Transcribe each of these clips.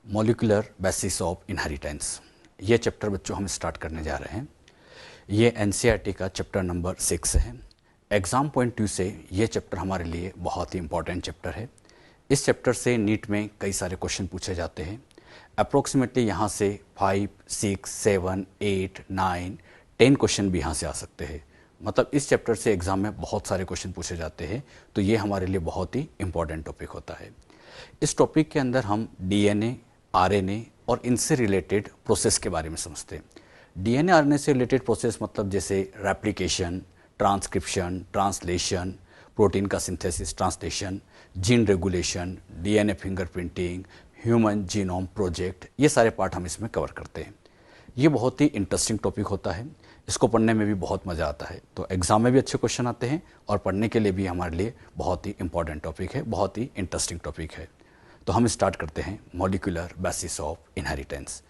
Molecular basis of inheritance, ये chapter बच्चों हम स्टार्ट करने जा रहे हैं। ये एनसीईआरटी का चैप्टर नंबर 6 है। एग्ज़ाम पॉइंट व्यू से ये चैप्टर हमारे लिए बहुत ही इंपॉर्टेंट चैप्टर है। इस चैप्टर से नीट में कई सारे क्वेश्चन पूछे जाते हैं। अप्रोक्सीमेटली यहाँ से 5, 6, 7, 8, 9, 10 क्वेश्चन भी यहाँ से आ सकते हैं। मतलब इस चैप्टर से एग्ज़ाम में बहुत सारे क्वेश्चन पूछे जाते हैं, तो ये हमारे लिए बहुत ही इंपॉर्टेंट टॉपिक होता है। इस टॉपिक के अंदर हम डीएनए, आरएनए और इनसे रिलेटेड प्रोसेस के बारे में समझते हैं। डीएनए आरएनए से रिलेटेड प्रोसेस मतलब जैसे रेप्लिकेशन, ट्रांसक्रिप्शन, ट्रांसलेशन, प्रोटीन का synthesis, translation, gene regulation, DNA fingerprinting, human genome project, ये सारे पार्ट हम इसमें कवर करते हैं। ये बहुत ही इंटरेस्टिंग टॉपिक होता है, इसको पढ़ने में भी बहुत मज़ा आता है। तो एग्ज़ाम में भी अच्छे क्वेश्चन आते हैं और पढ़ने के लिए भी हमारे लिए बहुत ही इंपॉर्टेंट टॉपिक है, बहुत ही इंटरेस्टिंग टॉपिक है। तो हम स्टार्ट करते हैं मॉलिक्यूलर बेसिस ऑफ इनहेरिटेंस।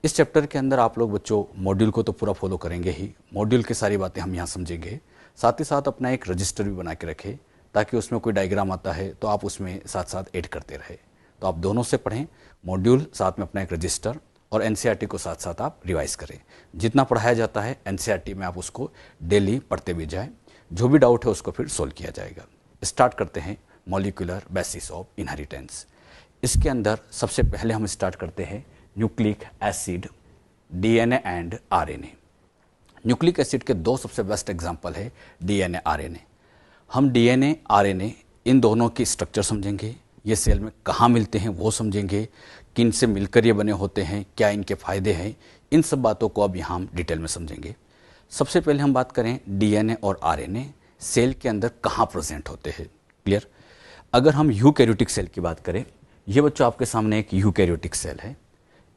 इस चैप्टर के अंदर आप लोग बच्चों मॉड्यूल को तो पूरा फॉलो करेंगे ही, मॉड्यूल की सारी बातें हम यहाँ समझेंगे। साथ ही साथ अपना एक रजिस्टर भी बना के रखें ताकि उसमें कोई डायग्राम आता है तो आप उसमें साथ साथ ऐड करते रहे। तो आप दोनों से पढ़ें, मॉड्यूल साथ में अपना एक रजिस्टर, और एनसीईआरटी को साथ साथ आप रिवाइज करें। जितना पढ़ाया जाता है एनसीईआरटी में आप उसको डेली पढ़ते भी जाएं। जो भी डाउट है उसको फिर सोल्व किया जाएगा। स्टार्ट करते हैं मॉलिक्यूलर बेसिस ऑफ इनहेरिटेंस। इसके अंदर सबसे पहले हम स्टार्ट करते हैं nucleic acid, DNA and RNA. Nucleic acid के दो सबसे बेस्ट एग्जाम्पल है डीएनए, आरएनए। हम डीएनए, आरएनए इन दोनों की स्ट्रक्चर समझेंगे, ये सेल में कहाँ मिलते हैं वो समझेंगे, किन से मिलकर ये बने होते हैं, क्या इनके फायदे हैं, इन सब बातों को अब यहाँ हम डिटेल में समझेंगे। सबसे पहले हम बात करें डीएनए और आरएनए सेल के अंदर कहाँ प्रेजेंट होते हैं। क्लियर? अगर हम यूकैरियोटिक सेल की बात करें, ये बच्चों आपके सामने एक यूकैरियोटिक सेल है।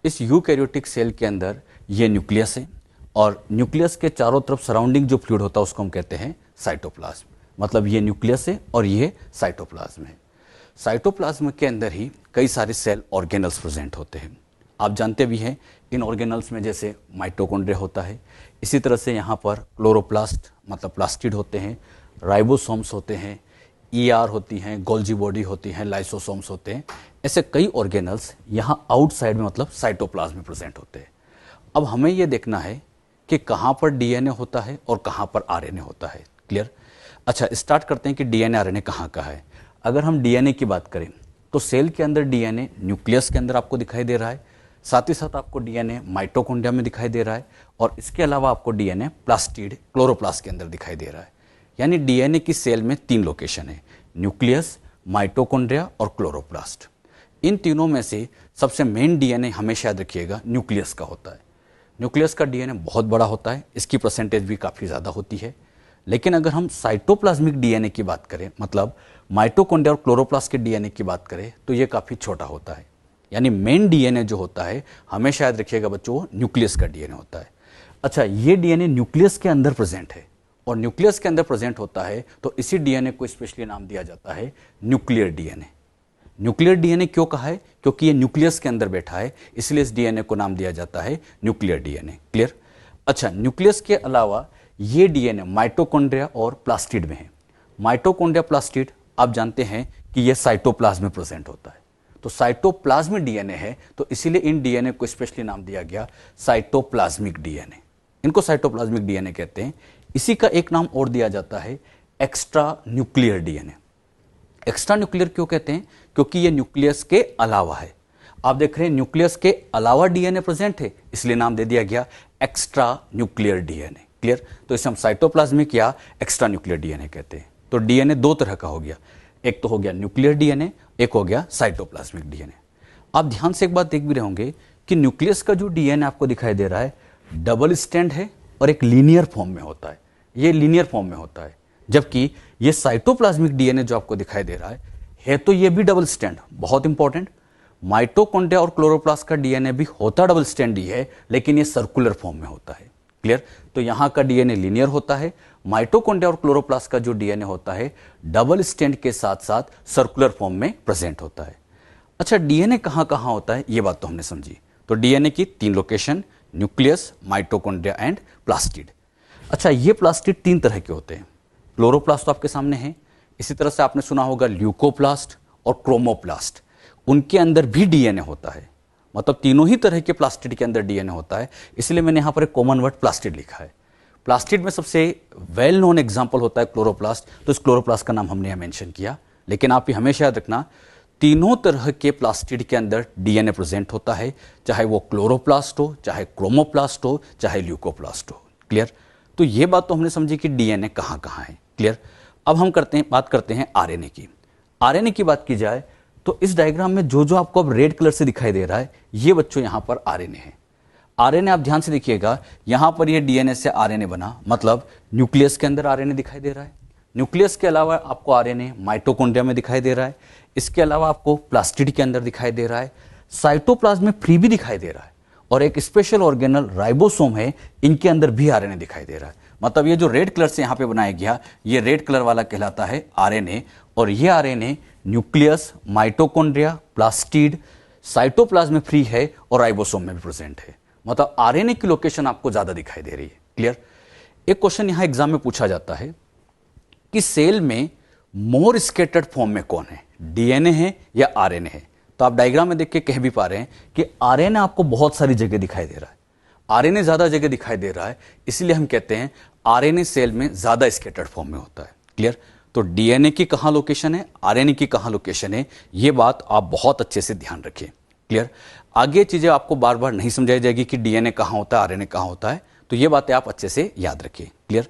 इस यूकैरियोटिक सेल के अंदर ये न्यूक्लियस है और न्यूक्लियस के चारों तरफ सराउंडिंग जो फ्लूइड होता है उसको हम कहते हैं साइटोप्लाज्म। मतलब ये न्यूक्लियस है और ये साइटोप्लाज्म है। साइटोप्लाज्म के अंदर ही कई सारे सेल ऑर्गेनल्स प्रेजेंट होते हैं। आप जानते भी हैं इन ऑर्गेनल्स में जैसे माइटोकॉन्ड्रिया होता है, इसी तरह से यहाँ पर क्लोरोप्लास्ट मतलब प्लास्टिड होते हैं, राइबोसोम्स होते हैं, ईआर होती हैं, गोल्जी बॉडी होती हैं, लाइसोसोम्स होते हैं। ऐसे कई ऑर्गेनल्स यहाँ आउटसाइड में मतलब साइटोप्लाज्म में प्रेजेंट होते हैं। अब हमें ये देखना है कि कहाँ पर डीएनए होता है और कहाँ पर आरएनए होता है। क्लियर? अच्छा, स्टार्ट करते हैं कि डीएनए आरएनए कहाँ का है। अगर हम डीएनए की बात करें तो सेल के अंदर डीएनए न्यूक्लियस के अंदर आपको दिखाई दे रहा है, साथ ही साथ आपको डीएनए माइटोकॉन्ड्रिया में दिखाई दे रहा है, और इसके अलावा आपको डीएनए प्लास्टिड, क्लोरोप्लास्ट के अंदर दिखाई दे रहा है। यानी डीएनए की सेल में 3 लोकेशन है, न्यूक्लियस, माइटोकॉन्ड्रिया और क्लोरोप्लास्ट। इन तीनों में से सबसे मेन डीएनए हमेशा याद रखिएगा न्यूक्लियस का होता है। न्यूक्लियस का डीएनए बहुत बड़ा होता है, इसकी परसेंटेज भी काफ़ी ज़्यादा होती है। लेकिन अगर हम साइटोप्लाज्मिक डीएनए की बात करें, मतलब माइटोकॉन्ड्रिया और क्लोरोप्लास्ट के डीएनए की बात करें, तो ये काफ़ी छोटा होता है। यानी मेन डीएनए जो होता है हमेशा याद रखिएगा बच्चों, न्यूक्लियस का डीएनए होता है। अच्छा, ये डीएनए न्यूक्लियस के अंदर प्रेजेंट है, और न्यूक्लियस के अंदर प्रेजेंट होता है तो इसी डीएनए को स्पेशली नाम दिया जाता है न्यूक्लियर डीएनए। न्यूक्लियर डीएनए क्यों कहा है? क्योंकि ये न्यूक्लियस के अंदर बैठा है, इसलिए इस डीएनए को नाम दिया जाता है न्यूक्लियर डीएनए। क्लियर? अच्छा, न्यूक्लियस के अलावा ये डीएनए माइटोकॉन्ड्रिया और प्लास्टिड में है। माइटोकॉन्ड्रिया, प्लास्टिड आप जानते हैं कि ये साइटोप्लाज्म में प्रेजेंट होता है। तो साइटोप्लाज्मिक डीएनए है, तो इसीलिए इन डीएनए को स्पेशली नाम दिया गया साइटोप्लाज्मिक डीएनए। इनको साइटोप्लाज्मिक डीएनए कहते हैं। इसी का एक नाम और दिया जाता है extra nuclear DNA. Extra nuclear क्यों कहते हैं? क्योंकि ये न्यूक्लियस के अलावा है। आप देख रहे हैं न्यूक्लियस के अलावा डीएनए प्रेजेंट है, इसलिए नाम दे दिया गया एक्स्ट्रा न्यूक्लियर डीएनए। क्लियर? तो इसे हम साइटोप्लाज्मिक या एक्स्ट्रा न्यूक्लियर डीएनए कहते हैं। तो डीएनए 2 तरह का हो गया, एक तो हो गया न्यूक्लियर डीएनए, एक हो गया साइटोप्लाज्मिक डीएनए। आप ध्यान से एक बात देख भी रहे होंगे कि न्यूक्लियस का जो डीएनए आपको दिखाई दे रहा है डबल स्टैंड है और एक लीनियर फॉर्म में होता है। ये लीनियर फॉर्म में होता है, जबकि ये साइटोप्लाज्मिक डीएनए जो आपको दिखाई दे रहा है तो ये भी डबल स्टैंड। बहुत इंपॉर्टेंट, माइटोकॉन्ड्रिया और क्लोरोप्लास्ट का डीएनए भी होता डबल स्टैंड ही है, लेकिन ये सर्कुलर फॉर्म में होता है। क्लियर? तो यहाँ का डीएनए लीनियर होता है, माइटोकॉन्ड्रिया और क्लोरोप्लास्ट का जो डीएनए होता है डबल स्टैंड के साथ साथ सर्कुलर फॉर्म में प्रेजेंट होता है। अच्छा, डीएनए कहाँ कहाँ होता है ये बात तो हमने समझी। तो डीएनए की 3 location, nucleus, mitochondria and plastid. अच्छा, ये प्लास्टिड 3 तरह के होते हैं। क्लोरोप्लास्ट तो आपके सामने है, इसी तरह से आपने सुना होगा ल्यूकोप्लास्ट और क्रोमोप्लास्ट। उनके अंदर भी डीएनए होता है। मतलब तीनों ही तरह के प्लास्टिड के अंदर डीएनए होता है, इसलिए मैंने यहाँ पर एक कॉमन वर्ड प्लास्टिड लिखा है। प्लास्टिड में सबसे वेल नोन एग्जाम्पल होता है क्लोरोप्लास्ट, तो इस क्लोरोप्लास्ट का नाम हमने यहाँ मेंशन किया। लेकिन आप ये हमेशा याद रखना, तीनों तरह के प्लास्टिड के अंदर डीएनए प्रेजेंट होता है, चाहे वो क्लोरोप्लास्ट हो, चाहे क्रोमोप्लास्ट हो, चाहे ल्यूकोप्लास्ट हो। क्लियर? तो ये बात तो हमने समझी कि डीएनए कहाँ कहाँ है। क्लियर? अब हम बात करते हैं आरएनए की। आरएनए की बात की जाए तो इस डायग्राम में जो जो आपको अब रेड कलर से दिखाई दे रहा है, ये बच्चों यहाँ पर आरएनए है। आरएनए आप ध्यान से देखिएगा, यहाँ पर ये डीएनए से आरएनए बना, मतलब न्यूक्लियस के अंदर आरएनए दिखाई दे रहा है। न्यूक्लियस के अलावा आपको आरएनए माइटोकॉन्ड्रिया में दिखाई दे रहा है। इसके अलावा आपको प्लास्टिड के अंदर दिखाई दे रहा है, साइटोप्लाज्म में फ्री भी दिखाई दे रहा है, और एक स्पेशल ऑर्गेनल राइबोसोम है, इनके अंदर भी आरएनए दिखाई दे रहा है। मतलब ये जो रेड कलर से यहाँ पे बनाया गया, ये रेड कलर वाला कहलाता है आरएनए, और ये RNA nucleus, mitochondria, plastid, cytoplasm में फ्री है और राइबोसोम में भी प्रेजेंट है। मतलब आरएनए की लोकेशन आपको ज्यादा दिखाई दे रही है। क्लियर? एक क्वेश्चन यहां एग्जाम में पूछा जाता है कि सेल में मोर स्कैटर्ड फॉर्म में कौन है, डीएनए है या आरएनए है? तो आप डायग्राम में देख के कह भी पा रहे हैं कि आरएनए आपको बहुत सारी जगह दिखाई दे रहा है, आरएनए ज्यादा जगह दिखाई दे रहा है, इसलिए हम कहते हैं आरएनए सेल में ज्यादा स्कैटर्ड फॉर्म में होता है। क्लियर? तो डीएनए की कहां लोकेशन है, आरएनए की कहां लोकेशन है, ये बात आप बहुत अच्छे से ध्यान रखिए। क्लियर? आगे चीजें आपको बार बार नहीं समझाई जाएगी कि डीएनए कहां होता है, आरएनए कहां होता है, तो ये बातें आप अच्छे से याद रखिए। क्लियर?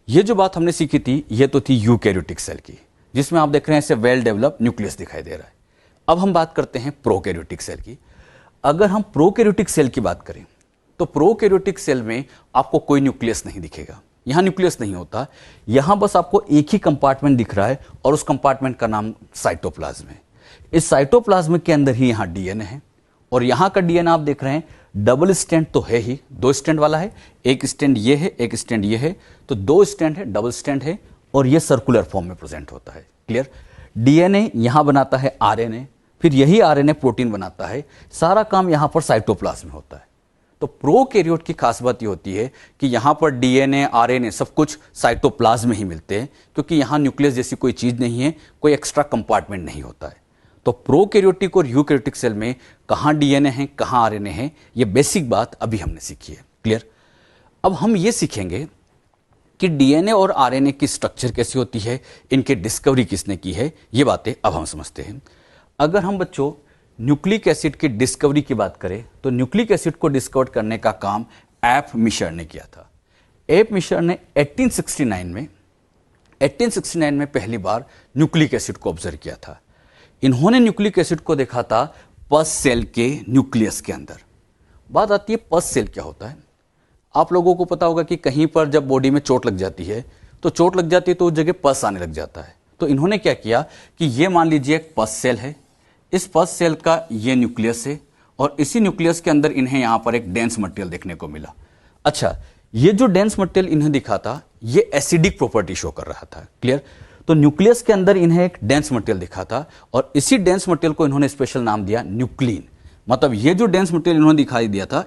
ये जो बात हमने सीखी थी, ये तो थी यूकैरियोटिक सेल की, जिसमें आप देख रहे हैं ऐसे वेल डेवलप न्यूक्लियस दिखाई दे रहा है। अब हम बात करते हैं प्रोकैरियोटिक सेल की। अगर हम प्रोकैरियोटिक सेल की बात करें तो प्रोकैरियोटिक सेल में आपको कोई न्यूक्लियस नहीं दिखेगा, यहां न्यूक्लियस नहीं होता, यहां बस आपको एक ही कंपार्टमेंट दिख रहा है और उस कंपार्टमेंट का नाम साइटोप्लाज्म है। इस साइटोप्लाज्म के अंदर ही यहां डीएनए है, और यहां का डीएनए आप देख रहे हैं डबल स्टैंड तो है ही, 2 स्टैंड वाला है, एक स्टैंड ये है, एक स्टैंड ये है, तो 2 स्टैंड है, डबल स्टैंड है, और ये सर्कुलर फॉर्म में प्रेजेंट होता है। क्लियर? डीएनए यहां बनाता है आरएनए, फिर यही आरएनए प्रोटीन बनाता है, सारा काम यहां पर साइटोप्लाज्म में होता है। तो प्रोकैरियोट की खास बात ये होती है कि यहां पर डीएनए, आरएनए सब कुछ साइटोप्लाज्म में ही मिलते हैं, क्योंकि यहां न्यूक्लियस जैसी कोई चीज नहीं है, कोई एक्स्ट्रा कंपार्टमेंट नहीं होता है। तो प्रोकैरियोटिक और यूकैरियोटिक सेल में कहां डीएनए है, कहां आरएनए है, ये बेसिक बात अभी हमने सीखी है। क्लियर? अब हम ये सीखेंगे कि डीएनए और आरएनए की स्ट्रक्चर कैसी होती है, इनकी डिस्कवरी किसने की है, ये बातें अब हम समझते हैं। अगर हम बच्चों न्यूक्लिक एसिड की डिस्कवरी की बात करें तो न्यूक्लिक एसिड को डिस्कवर करने का काम एफ मिशर ने किया था। एफ मिशर ने 1869 में पहली बार न्यूक्लिक एसिड को ऑब्जर्व किया था। इन्होंने न्यूक्लिक एसिड को देखा था पस सेल के न्यूक्लियस के अंदर। बात आती है पस सेल क्या होता है। आप लोगों को पता होगा कि कहीं पर जब बॉडी में चोट लग जाती है तो उस जगह पस आने लग जाता है। तो इन्होंने क्या किया कि ये मान लीजिए एक पस सेल है, इस पस सेल का ये न्यूक्लियस है, और इसी न्यूक्लियस के अंदर इन्हें यहां पर एक डेंस मटेरियल देखने को मिला। अच्छा, ये जो डेंस मटेरियल इन्हें दिखा था, ये एसिडिक प्रॉपर्टी शो कर रहा था। क्लियर? तो न्यूक्लियस के अंदर इन्हें एक डेंस मटेरियल दिखा था, और इसी डेंस मटेरियल को इन्होंने स्पेशल नाम दिया न्यूक्लिन। मतलब ये जो डेंस मटेरियल इन्होंने दिखाई दिया था,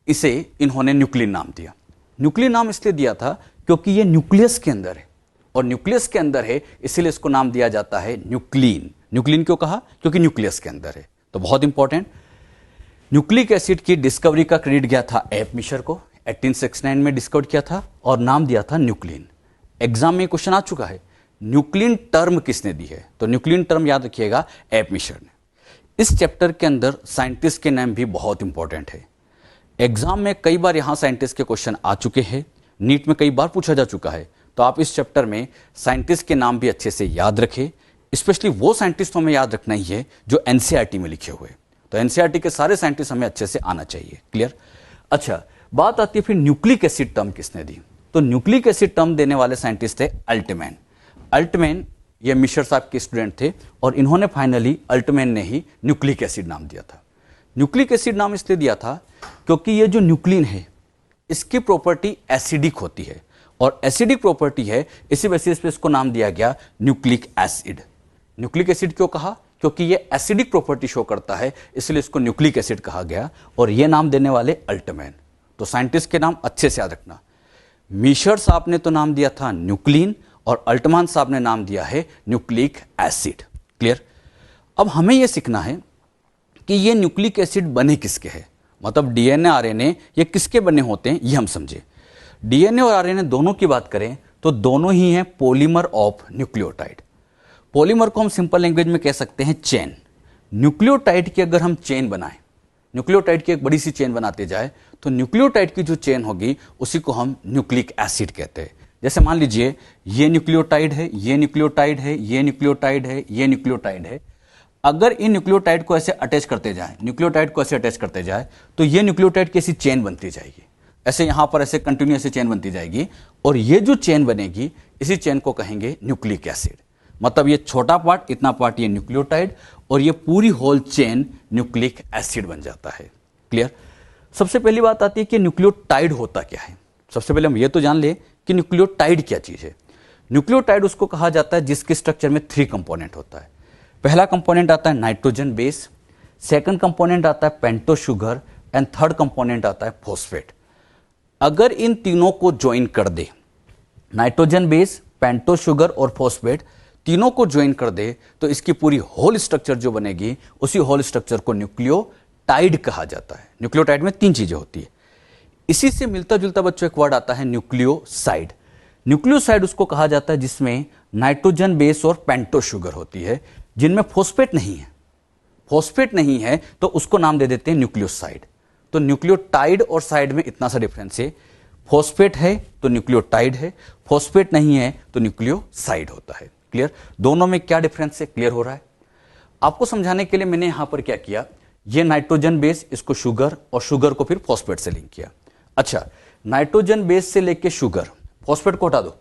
इसे इन्होंने न्यूक्लिन नाम दिया। न्यूक्लिन नाम इसलिए दिया था क्योंकि ये न्यूक्लियस के अंदर है, और न्यूक्लियस के अंदर है इसलिए इसको नाम दिया जाता है न्यूक्लिन। न्यूक्लिन क्यों कहा? क्योंकि न्यूक्लियस के अंदर है। तो बहुत इंपॉर्टेंट, न्यूक्लिक एसिड की डिस्कवरी का क्रेडिट गया था एफ मिशर को, 1869 में डिस्कवर किया था और नाम दिया था न्यूक्लिन। एग्जाम में क्वेश्चन आ चुका है, न्यूक्लिन टर्म किसने दी है? तो न्यूक्लिन टर्म याद रखिएगा, एफ मिशर ने। इस चैप्टर के अंदर साइंटिस्ट के नाम भी बहुत इंपॉर्टेंट है। एग्जाम में कई बार यहां साइंटिस्ट के क्वेश्चन आ चुके हैं, नीट में कई बार पूछा जा चुका है। तो आप इस चैप्टर में साइंटिस्ट के नाम भी अच्छे से याद रखें, स्पेशली वो साइंटिस्ट हमें याद रखना ही है जो एनसीईआरटी में लिखे हुए। तो एनसीईआरटी के सारे साइंटिस्ट हमें अच्छे से आना चाहिए। क्लियर? अच्छा, बात आती है फिर न्यूक्लिक एसिड टर्म किसने दी? तो न्यूक्लिक एसिड टर्म देने वाले साइंटिस्ट थे अल्टमैन। अल्टमैन ये मिशर साहब के स्टूडेंट थे, और इन्होंने फाइनली अल्टमैन ने ही न्यूक्लिक एसिड नाम दिया था। न्यूक्लिक एसिड नाम इसलिए दिया था क्योंकि ये जो न्यूक्लिन है इसकी प्रॉपर्टी एसिडिक होती है, और एसिडिक प्रॉपर्टी है, इसी बेसिस पे इसको नाम दिया गया न्यूक्लिक एसिड। न्यूक्लिक एसिड क्यों कहा? क्योंकि ये एसिडिक प्रॉपर्टी शो करता है, इसलिए इसको न्यूक्लिक एसिड कहा गया, और ये नाम देने वाले अल्टमैन। तो साइंटिस्ट के नाम अच्छे से याद रखना, मिशर साहब ने तो नाम दिया था न्यूक्लिन, और अल्टमैन साहब ने नाम दिया है न्यूक्लिक एसिड। क्लियर? अब हमें यह सीखना है कि ये न्यूक्लिक एसिड बने किसके हैं, मतलब डीएनए आरएनए ये किसके बने होते हैं ये हम समझे। डीएनए और आरएनए दोनों की बात करें तो दोनों ही हैं पॉलीमर ऑफ न्यूक्लियोटाइड। पॉलीमर को हम सिंपल लैंग्वेज में कह सकते हैं चेन। न्यूक्लियोटाइड की अगर हम चेन बनाएं, न्यूक्लियोटाइड की एक बड़ी सी चेन बनाते जाए तो न्यूक्लियोटाइड की जो चेन होगी उसी को हम न्यूक्लिक एसिड कहते हैं। जैसे मान लीजिए ये न्यूक्लियोटाइड है, ये न्यूक्लियोटाइड है, ये न्यूक्लियोटाइड है, ये न्यूक्लियोटाइड है। अगर इन न्यूक्लियोटाइड को ऐसे अटैच करते जाए, न्यूक्लियोटाइड को ऐसे अटैच करते जाए तो ये न्यूक्लियोटाइड की ऐसी चेन बनती जाएगी, ऐसे यहां पर ऐसे कंटिन्यू चेन बनती जाएगी, और ये जो चेन बनेगी इसी चेन को कहेंगे न्यूक्लिक एसिड। मतलब ये छोटा पार्ट, इतना पार्ट ये न्यूक्लियोटाइड, और ये पूरी होल चेन न्यूक्लिक एसिड बन जाता है। क्लियर। सबसे पहली बात आती है कि न्यूक्लियोटाइड होता क्या है। सबसे पहले हम ये तो जान ले कि न्यूक्लियोटाइड क्या चीज है। न्यूक्लियोटाइड उसको कहा जाता है जिसके स्ट्रक्चर में 3 कंपोनेंट होता है। पहला कंपोनेंट आता है नाइट्रोजन बेस, सेकंड कंपोनेंट आता है pentose sugar, and third component आता है फॉस्फेट। अगर इन तीनों को ज्वाइन कर दे, नाइट्रोजन बेस, पेंटोस शुगर और फॉस्फेट तीनों को ज्वाइन कर दे, तो इसकी पूरी होल स्ट्रक्चर जो बनेगी उसी होल स्ट्रक्चर को न्यूक्लियोटाइड कहा जाता है। न्यूक्लियोटाइड में 3 चीजें होती है। इसी से मिलता जुलता बच्चों एक वर्ड आता है न्यूक्लियोसाइड। न्यूक्लियोसाइड उसको कहा जाता है जिसमें नाइट्रोजन बेस और पेंटोस शुगर होती है, जिनमें फॉस्फेट नहीं है। फॉस्फेट नहीं है तो उसको नाम दे देते हैं न्यूक्लियोसाइड। तो न्यूक्लियोटाइड और साइड में इतना सा डिफरेंस है। फॉस्फेट है तो न्यूक्लियोटाइड है, फॉस्फेट नहीं है तो न्यूक्लियोसाइड होता है। क्लियर। दोनों में क्या डिफरेंस है क्लियर हो रहा है। आपको समझाने के लिए मैंने यहां पर क्या किया, ये नाइट्रोजन बेस, इसको शुगर, और शुगर को फिर फॉस्फेट से लिंक किया। अच्छा, नाइट्रोजन बेस से लेके शुगर, फॉस्फेट को हटा दो,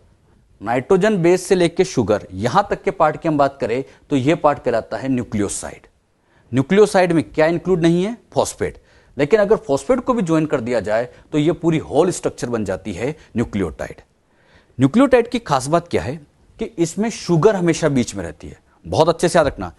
नाइट्रोजन बेस से लेके शुगर यहां तक के पार्ट की हम बात करें तो यह पार्ट कहलाता है न्यूक्लियोसाइड। न्यूक्लियोसाइड में क्या इंक्लूड नहीं है, फॉस्फेट। लेकिन अगर फॉस्फेट को भी ज्वाइन कर दिया जाए तो यह पूरी होल स्ट्रक्चर बन जाती है न्यूक्लियोटाइड। न्यूक्लियोटाइड की खास बात क्या है कि इसमें शुगर हमेशा बीच में रहती है। बहुत अच्छे से याद रखना,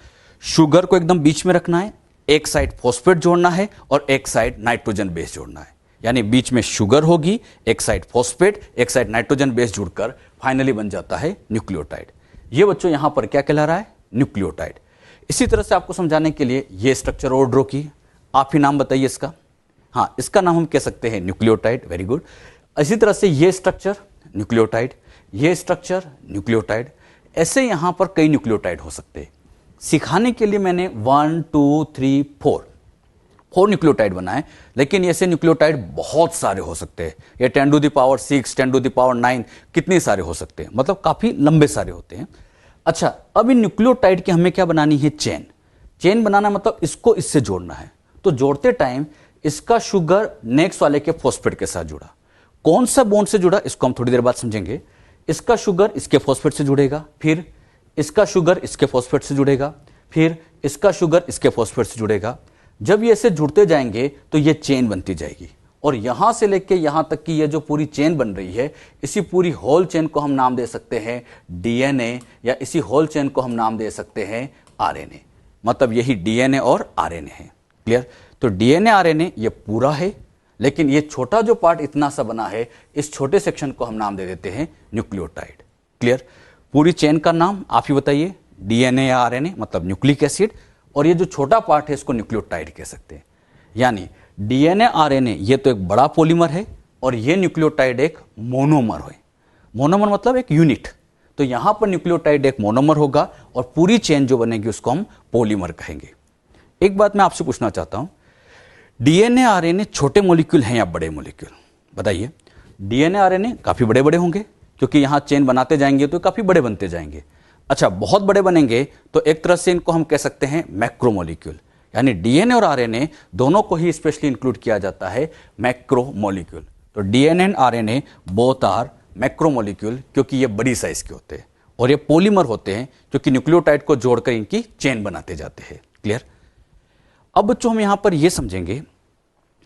शुगर को एकदम बीच में रखना है, एक साइड फॉस्फेट जोड़ना है और एक साइड नाइट्रोजन बेस जोड़ना है। यानी बीच में शुगर होगी, एक साइड फॉस्फेट, एक साइड नाइट्रोजन बेस जुड़कर फाइनली बन जाता है न्यूक्लियोटाइड। ये बच्चों यहां पर क्या कहला रहा है, न्यूक्लियोटाइड। इसी तरह से आपको समझाने के लिए ये स्ट्रक्चर और ड्रॉ की, आप ही नाम बताइए इसका। हाँ, इसका नाम हम कह सकते हैं न्यूक्लियोटाइड। Very good. इसी तरह से ये स्ट्रक्चर न्यूक्लियोटाइड, ये स्ट्रक्चर न्यूक्लियोटाइड। ऐसे यहां पर कई न्यूक्लियोटाइड हो सकते हैं। सिखाने के लिए मैंने 1 2 3 4 न्यूक्लियोटाइड बनाए, लेकिन ऐसे न्यूक्लियोटाइड बहुत सारे हो सकते हैं। ये 10⁻6, 10⁻9 कितने सारे हो सकते हैं, मतलब काफी लंबे सारे होते हैं। अच्छा, अब इन न्यूक्लियोटाइड की हमें क्या बनानी है, चेन। चेन बनाना मतलब इसको इससे जोड़ना है। तो जोड़ते टाइम इसका शुगर नेक्स्ट वाले के फॉस्फेट के साथ जुड़ा। कौन सा बॉन्ड से जुड़ा इसको हम थोड़ी देर बाद समझेंगे। इसका शुगर इसके फॉस्फेट से जुड़ेगा, फिर इसका शुगर इसके फॉस्फेट से जुड़ेगा, फिर इसका शुगर इसके फॉस्फेट से जुड़ेगा। जब ये ऐसे जुड़ते जाएंगे तो ये चेन बनती जाएगी, और यहां से लेके यहां तक की ये जो पूरी चेन बन रही है, इसी पूरी होल चेन को हम नाम दे सकते हैं डीएनए, या इसी होल चेन को हम नाम दे सकते हैं आरएनए। मतलब यही डीएनए और आरएनए है। क्लियर। तो डीएनए आरएनए ये पूरा है, लेकिन ये छोटा जो पार्ट इतना सा बना है, इस छोटे सेक्शन को हम नाम दे देते हैं न्यूक्लियोटाइड। क्लियर। पूरी चेन का नाम आप ही बताइए, डीएनए या आरएनए मतलब न्यूक्लिक एसिड, और ये जो छोटा पार्ट है इसको न्यूक्लियोटाइड कह सकते हैं। यानी डीएनए आरएनए ये तो एक बड़ा पॉलीमर है, और ये न्यूक्लियोटाइड एक मोनोमर है। मोनोमर मतलब एक यूनिट। तो यहां पर न्यूक्लियोटाइड एक मोनोमर होगा, और पूरी चेन जो बनेगी उसको हम पॉलीमर कहेंगे। एक बात मैं आपसे पूछना चाहता हूं, डीएनए आरएनए छोटे मॉलिक्यूल हैं या बड़े मॉलिक्यूल, बताइए। डीएनए आरएनए काफी बड़े बड़े होंगे, क्योंकि यहां चेन बनाते जाएंगे तो काफी बड़े बनते जाएंगे। अच्छा, बहुत बड़े बनेंगे तो एक तरह से इनको हम कह सकते हैं मैक्रोमोलिक्यूल। यानी डीएनए और आरएनए दोनों को ही स्पेशली इंक्लूड किया जाता है मैक्रोमोलिक्यूल। तो DNA and RNA both are macromolecule, क्योंकि ये बड़ी साइज के होते हैं, और ये पॉलीमर होते हैं, क्योंकि न्यूक्लियोटाइड को जोड़कर इनकी चेन बनाते जाते हैं। क्लियर। अब बच्चों हम यहां पर यह समझेंगे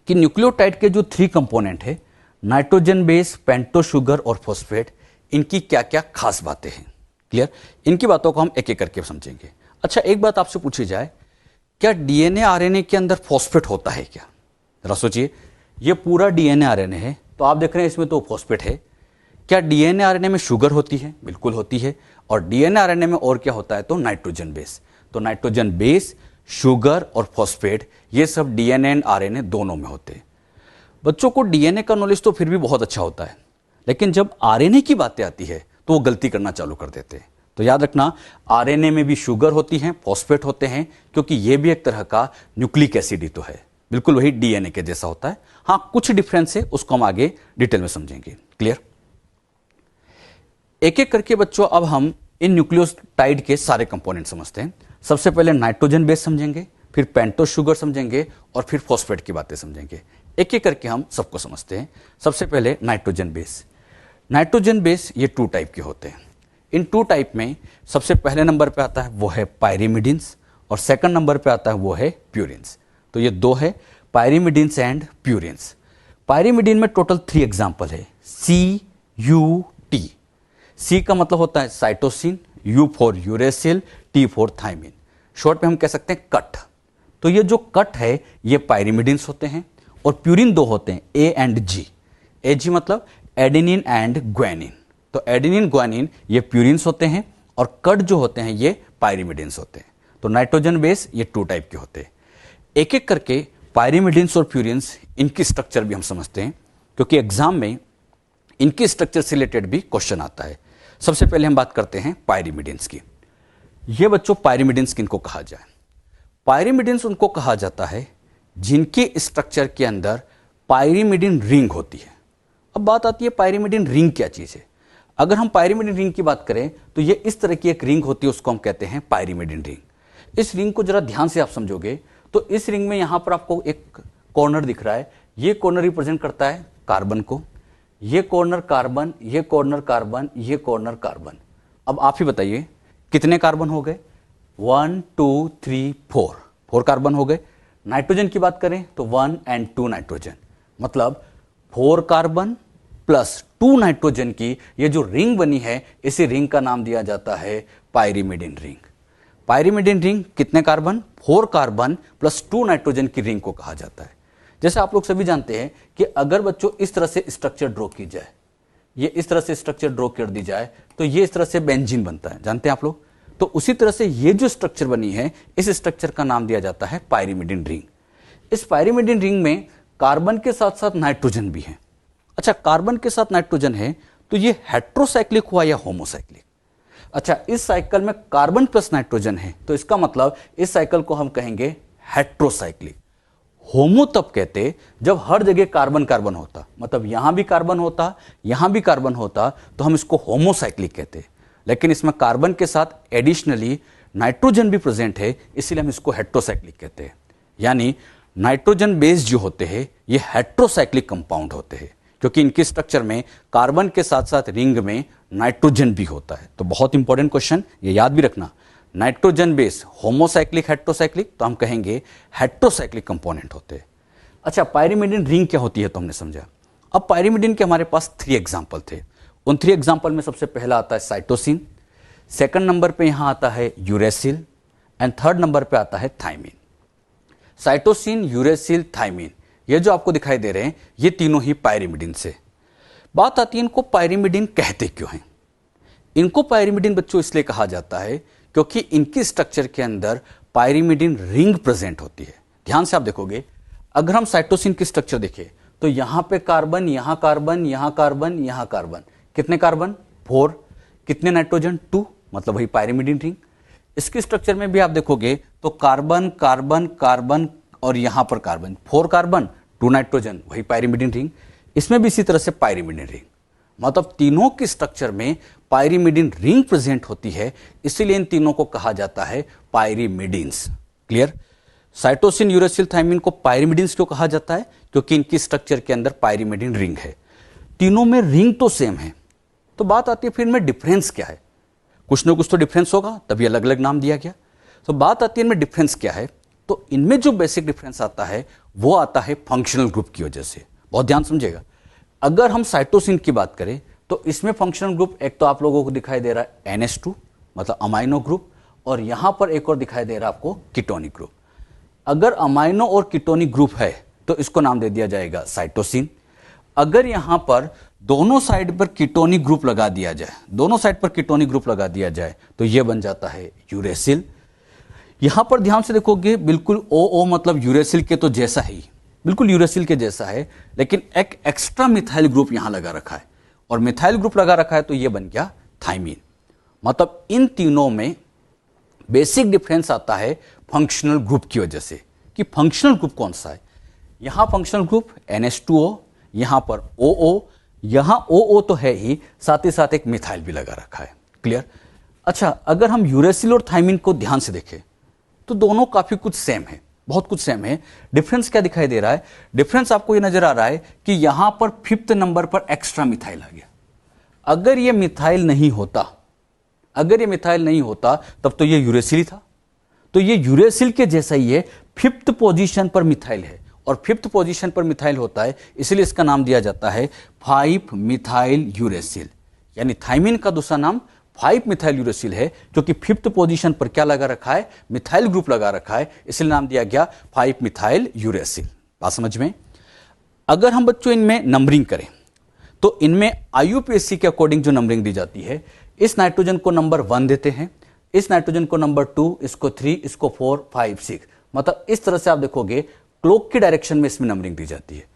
कि न्यूक्लियोटाइड के जो 3 कंपोनेंट है, नाइट्रोजन बेस, पेंटोस शुगर और फॉस्फेट, इनकी क्या क्या खास बातें हैं। क्लियर। इनकी बातों को हम एक एक करके समझेंगे। अच्छा, एक बात आपसे पूछी जाए, क्या डीएनए आरएनए के अंदर फॉस्फेट होता है क्या? जरा सोचिए, ये पूरा डीएनए आरएनए है, तो आप देख रहे हैं इसमें तो फॉस्फेट है। क्या डीएनए आरएनए में शुगर होती है? बिल्कुल होती है। और डीएनए आरएनए में और क्या होता है, तो नाइट्रोजन बेस। तो नाइट्रोजन बेस, शुगर और फॉस्फेट ये सब डीएनए एंड आरएनए दोनों में होते हैं। बच्चों को डीएनए का नॉलेज तो फिर भी बहुत अच्छा होता है, लेकिन जब आरएनए की बातें आती है तो वो गलती करना चालू कर देते हैं। तो याद रखना, आरएनए में भी शुगर होती है, फॉस्फेट होते हैं, क्योंकि ये भी एक तरह का न्यूक्लिक एसिड ही तो है, बिल्कुल वही डीएनए के जैसा होता है। हाँ, कुछ डिफरेंस है, उसको हम आगे डिटेल में समझेंगे। क्लियर? एक एक करके बच्चों अब हम इन न्यूक्लियोटाइड के सारे कंपोनेंट समझते हैं। सबसे पहले नाइट्रोजन बेस समझेंगे, फिर पेंटोज शुगर समझेंगे और फिर फॉस्फेट की बातें समझेंगे। एक एक करके हम सबको समझते हैं। सबसे पहले नाइट्रोजन बेस। नाइट्रोजन बेस ये 2 टाइप के होते हैं। इन 2 टाइप में सबसे पहले नंबर पे आता है वो है पायरिमिडिन्स और सेकंड नंबर पे आता है वो है प्यूरिन्स। तो ये 2 है, पायरिमिडिन्स एंड प्यूरिन्स। पायरिमिडिन में टोटल 3 एग्जाम्पल है, CUT। C का मतलब होता है cytosine, U for uracil, T for thymine. Short में हम कह सकते हैं कट। तो ये जो कट है ये पायरिमिडिन्स होते हैं और प्यूरिन 2 होते हैं, A एंड G। AG मतलब एडेनिन एंड ग्वानिन। तो एडेनिन ग्वानिन ये प्यूरिन्स होते हैं और कट जो होते हैं ये पायरिमिडिन्स होते हैं। तो नाइट्रोजन बेस ये 2 टाइप के होते हैं। एक एक करके पायरिमिडिन्स और प्यूरिन्स इनकी स्ट्रक्चर भी हम समझते हैं, क्योंकि एग्जाम में इनकी स्ट्रक्चर से रिलेटेड भी क्वेश्चन आता है। सबसे पहले हम बात करते हैं पायरिमिडिन्स की। ये बच्चों पायरिमिडिन्स किनको कहा जाए? पायरिमिडिन्स उनको कहा जाता है जिनके स्ट्रक्चर के अंदर पायरिमिडिन रिंग होती है। अब बात आती है पायरिमिडिन रिंग क्या चीज है। अगर हम पायरिमिडिन रिंग की बात करें तो ये इस तरह की एक रिंग होती है, उसको हम कहते हैं पायरिमिडिन रिंग। इस रिंग को जरा ध्यान से आप समझोगे तो इस रिंग में यहां पर आपको एक कॉर्नर दिख रहा है। ये कॉर्नर रिप्रेजेंट करता है कार्बन को, ये कॉर्नर कार्बन, ये कॉर्नर कार्बन, ये कॉर्नर कार्बन। अब आप ही बताइए कितने कार्बन हो गए? 1 2 3 4 कार्बन हो गए। नाइट्रोजन की बात करें तो 1 and 2 नाइट्रोजन, मतलब 4 कार्बन प्लस 2 नाइट्रोजन की ये जो रिंग बनी है, इसी रिंग का नाम दिया जाता है पायरिमिडिन रिंग। पायरिमिडिन रिंग कितने कार्बन? 4 कार्बन प्लस 2 नाइट्रोजन की रिंग को कहा जाता है। जैसे आप लोग सभी जानते हैं कि अगर बच्चों इस तरह से स्ट्रक्चर ड्रॉ की जाए, ये इस तरह से स्ट्रक्चर ड्रॉ कर दी जाए तो ये इस तरह से बेंजीन बनता है, जानते हैं आप लोग। तो उसी तरह से ये जो स्ट्रक्चर बनी है, इस स्ट्रक्चर का नाम दिया जाता है पायरिमिडिन रिंग। इस पायरिमिडिन रिंग में कार्बन के साथ साथ नाइट्रोजन भी है। अच्छा, कार्बन के साथ नाइट्रोजन है तो ये हेट्रोसाइक्लिक हुआ या होमोसाइक्लिक? अच्छा, इस साइकिल में कार्बन प्लस नाइट्रोजन है तो इसका मतलब इस साइकिल को हम कहेंगे हेट्रोसाइक्लिक। होमो तब कहते जब हर जगह कार्बन कार्बन होता, मतलब यहां भी कार्बन होता, यहां भी कार्बन होता, तो हम इसको होमोसाइक्लिक कहते। लेकिन इसमें कार्बन के साथ एडिशनली नाइट्रोजन भी प्रेजेंट है, इसीलिए हम इसको हेट्रोसाइक्लिक कहते हैं। यानी नाइट्रोजन बेस जो होते हैं ये हेट्रोसाइक्लिक कंपाउंड होते हैं, क्योंकि इनके स्ट्रक्चर में कार्बन के साथ साथ रिंग में नाइट्रोजन भी होता है। तो बहुत इंपॉर्टेंट क्वेश्चन, ये याद भी रखना। नाइट्रोजन बेस होमोसाइक्लिक हेट्रोसाइक्लिक, तो हम कहेंगे हेट्रोसाइक्लिक कंपोनेंट होते हैं। अच्छा, पायरिमिडिन रिंग क्या होती है तो हमने समझा। अब पायरिमिडिन के हमारे पास 3 एग्जाम्पल थे। उन 3 एग्जाम्पल में सबसे पहला आता है साइटोसिन, सेकंड नंबर पे यहां आता है यूरेसिल एंड थर्ड नंबर पे आता है थाइमिन। साइटोसिन, यूरेसिल, थाइमिन, ये जो आपको दिखाई दे रहे हैं ये तीनों ही पायरिमिडिन से। बात आती है इनको पायरिमिडिन कहते क्यों हैं। इनको पायरिमिडिन बच्चों इसलिए कहा जाता है क्योंकि इनकी स्ट्रक्चर के अंदर पायरिमिडिन रिंग प्रेजेंट होती है। ध्यान से आप देखोगे, अगर हम साइटोसिन की स्ट्रक्चर देखें तो यहां पे कार्बन, यहां कार्बन, यहां कार्बन, यहां कार्बन, कितने कार्बन? 4, कितने नाइट्रोजन? 2, मतलब वही पायरिमिडिन रिंग। इसकी स्ट्रक्चर में भी आप देखोगे तो कार्बन कार्बन कार्बन और यहां पर कार्बन, 4 कार्बन 2 नाइट्रोजन, वही पायरिमिडिन रिंग। इसमें भी इसी तरह से पायरिमिडिन रिंग, मतलब तीनों की स्ट्रक्चर में पायरिमिडिन रिंग प्रेजेंट होती है, इसीलिए इन तीनों को कहा जाता है pyrimidines. Clear? Cytosine, uracil, thymine को पायरिमिडिन्स क्यों कहा जाता है? क्योंकि इनकी स्ट्रक्चर के अंदर पायरिमिडिन रिंग है। तीनों में रिंग तो सेम है, तो बात आती है फिर इनमें डिफरेंस क्या है। कुछ ना कुछ तो डिफरेंस होगा, तभी अलग अलग नाम दिया गया। तो बात आती है इनमें डिफरेंस क्या है, तो इनमें जो बेसिक डिफरेंस आता है वो आता है फंक्शनल ग्रुप की वजह से। बहुत ध्यान समझेगा। अगर हम साइटोसिन की बात करें तो इसमें फंक्शनल ग्रुप एक तो आप लोगों को दिखाई दे रहा है NH2, मतलब अमाइनो ग्रुप, और यहां पर एक और दिखाई दे रहा है आपको कीटोनिक ग्रुप। अगर अमाइनो और कीटोनिक ग्रुप है तो इसको नाम दे दिया जाएगा साइटोसिन। अगर यहां पर दोनों साइड पर कीटोनिक ग्रुप लगा दिया जाए, दोनों साइड पर कीटोनिक ग्रुप लगा दिया जाए तो यह बन जाता है यूरेसिल। यहां पर ध्यान से देखोगे बिल्कुल ओ ओ मतलब यूरेसिल के तो जैसा ही, बिल्कुल यूरेसिल के जैसा है, लेकिन एक एक्स्ट्रा मिथाइल ग्रुप यहां लगा रखा है, और मिथाइल ग्रुप लगा रखा है तो ये बन गया थाइमीन। मतलब इन तीनों में बेसिक डिफरेंस आता है फंक्शनल ग्रुप की वजह से, कि फंक्शनल ग्रुप कौन सा है। यहां फंक्शनल ग्रुप NH2O, यहां पर OO, यहां OO तो है ही, साथ ही साथ एक मिथाइल भी लगा रखा है। क्लियर? अच्छा, अगर हम यूरेसिल और थाइमीन को ध्यान से देखें तो दोनों काफी कुछ सेम है, बहुत कुछ सेम है। डिफरेंस क्या दिखाई दे रहा है? डिफरेंस आपको ये नजर आ रहा है कि यहां पर 5th नंबर पर एक्स्ट्रा मिथाइल आ गया। अगर ये मिथाइल नहीं होता, अगर ये मिथाइल नहीं होता तब तो ये यूरेसिल ही था, तो ये यूरेसिल के जैसा ही है, 5th पोजीशन पर मिथाइल है, और 5th पोजीशन पर मिथाइल होता है, इसलिए इसका नाम दिया जाता है 5 मिथाइल यूरेसिल। यानी थाइमीन का दूसरा नाम 5 मिथाइल यूरेसिल है, क्योंकि 5th पोजीशन पर क्या लगा रखा है? मिथाइल ग्रुप लगा रखा है, इसलिए नाम दिया गया 5 मिथाइल यूरेसिल। बात समझ में? अगर हम बच्चों इनमें नंबरिंग करें तो इनमें IUPAC के अकॉर्डिंग जो नंबरिंग दी जाती है, इस नाइट्रोजन को नंबर 1 देते हैं, इस नाइट्रोजन को नंबर 2, इसको 3, इसको 4, 5, 6। मतलब इस तरह से आप देखोगे क्लॉक की डायरेक्शन में इसमें नंबरिंग दी जाती है।